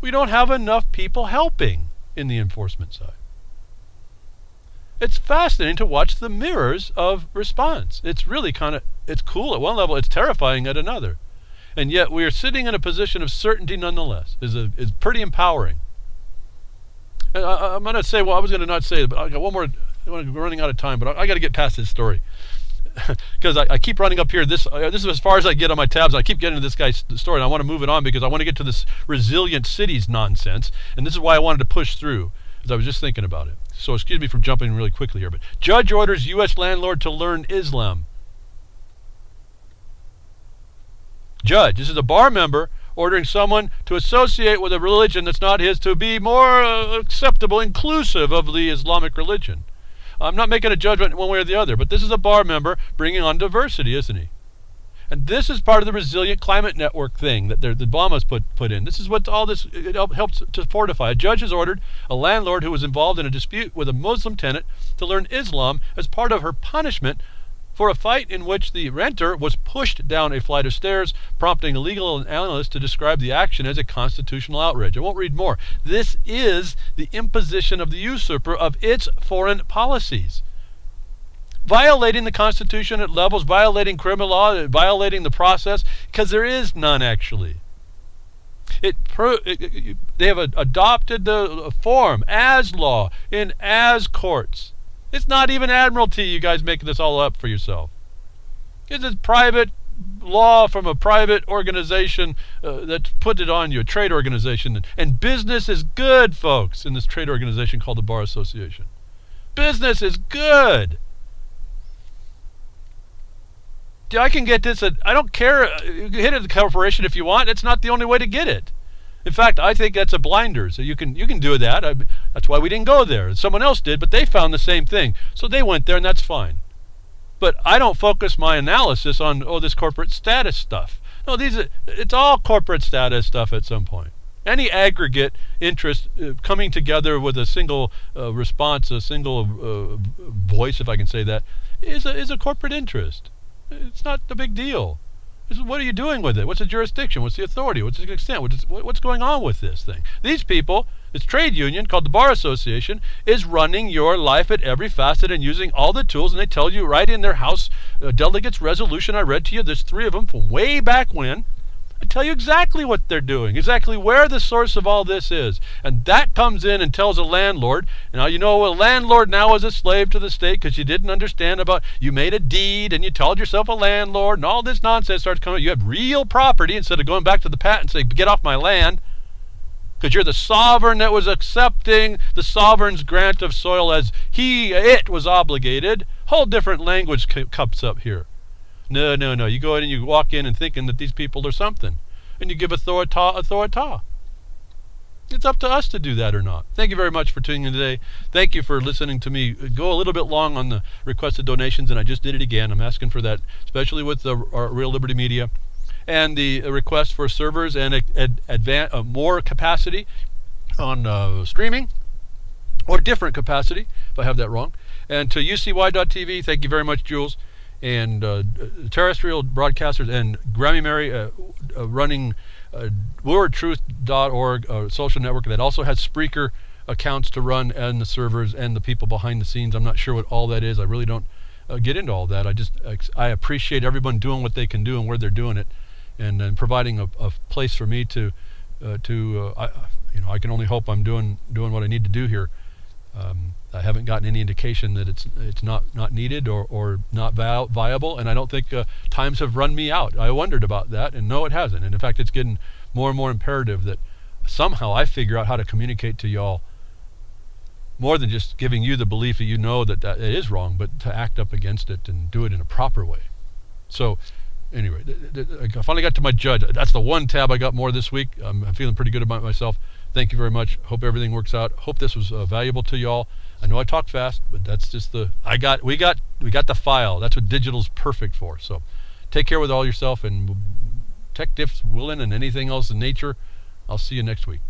We don't have enough people helping in the enforcement side. It's fascinating to watch the mirrors of response. It's really it's cool at one level, it's terrifying at another. And yet we are sitting in a position of certainty nonetheless. Is pretty empowering. And I'm going to say, well, I was going to not say it, but I got one more. We're running out of time, but I got to get past this story. Because I keep running up here. This is as far as I get on my tabs. I keep getting to this guy's story, and I want to move it on because I want to get to this resilient cities nonsense. And this is why I wanted to push through, as I was just thinking about it. So excuse me for jumping really quickly here, but judge orders U.S. landlord to learn Islam. Judge, this is a bar member ordering someone to associate with a religion that's not his to be more acceptable, inclusive of the Islamic religion. I'm not making a judgment one way or the other, but this is a bar member bringing on diversity, isn't he? And this is part of the resilient climate network thing that the Obama's put in. This is what all this it helps to fortify. A judge has ordered a landlord who was involved in a dispute with a Muslim tenant to learn Islam as part of her punishment for a fight in which the renter was pushed down a flight of stairs, prompting a legal analyst to describe the action as a constitutional outrage. I won't read more. This is the imposition of the usurper of its foreign policies. Violating the Constitution at levels, violating criminal law, violating the process, because there is none actually. They have adopted the form as law in as courts. It's not even admiralty, you guys making this all up for yourself. It's a private law from a private organization that put it on you, a trade organization. And business is good, folks, in this trade organization called the Bar Association. Business is good. I can get this, I don't care, you can hit it at the corporation if you want. It's not the only way to get it. In fact, I think that's a blinder. So you can do that. That's why we didn't go there. Someone else did, but they found the same thing. So they went there, and that's fine. But I don't focus my analysis on, this corporate status stuff. No, it's all corporate status stuff at some point. Any aggregate interest coming together with a single response, a single voice, if I can say that, is a corporate interest. It's not a big deal. What are you doing with it? What's the jurisdiction? What's the authority? What's the extent? What's going on with this thing? These people, this trade union called the Bar Association, is running your life at every facet and using all the tools, and they tell you right in their House Delegates resolution I read to you, there's 3 of them from way back when. I tell you exactly what they're doing, exactly where the source of all this is. And that comes in and tells a landlord, and now you know a landlord now is a slave to the state because you didn't understand about, you made a deed and you told yourself a landlord and all this nonsense starts coming. You have real property instead of going back to the patent and say, get off my land. Because you're the sovereign that was accepting the sovereign's grant of soil as it was obligated. Whole different language cups up here. No. You go in and you walk in and thinking that these people are something. And you give authorita. It's up to us to do that or not. Thank you very much for tuning in today. Thank you for listening to me go a little bit long on the requested donations, and I just did it again. I'm asking for that, especially with our Real Liberty Media. And the request for servers and more capacity on streaming, or different capacity, if I have that wrong. And to UCY.TV, thank you very much, Jules. And terrestrial broadcasters and Grammy Mary running WordTruth.org, social network that also has Spreaker accounts to run, and the servers and the people behind the scenes. I'm not sure what all that is. I really don't get into all that. I appreciate everyone doing what they can do and where they're doing it, and providing a place for me to I can only hope I'm doing what I need to do here. I haven't gotten any indication that it's not needed or not viable, and I don't think times have run me out. I wondered about that, and no, it hasn't. And in fact, it's getting more and more imperative that somehow I figure out how to communicate to y'all more than just giving you the belief that you know that it is wrong, but to act up against it and do it in a proper way. So anyway, I finally got to my judge. That's the one tab I got more this week. I'm feeling pretty good about myself. Thank you very much. Hope everything works out. Hope this was valuable to y'all. I know I talk fast, but that's just we got the file. That's what digital's perfect for. So take care with all yourself, and tech diffs willing and anything else in nature. I'll see you next week.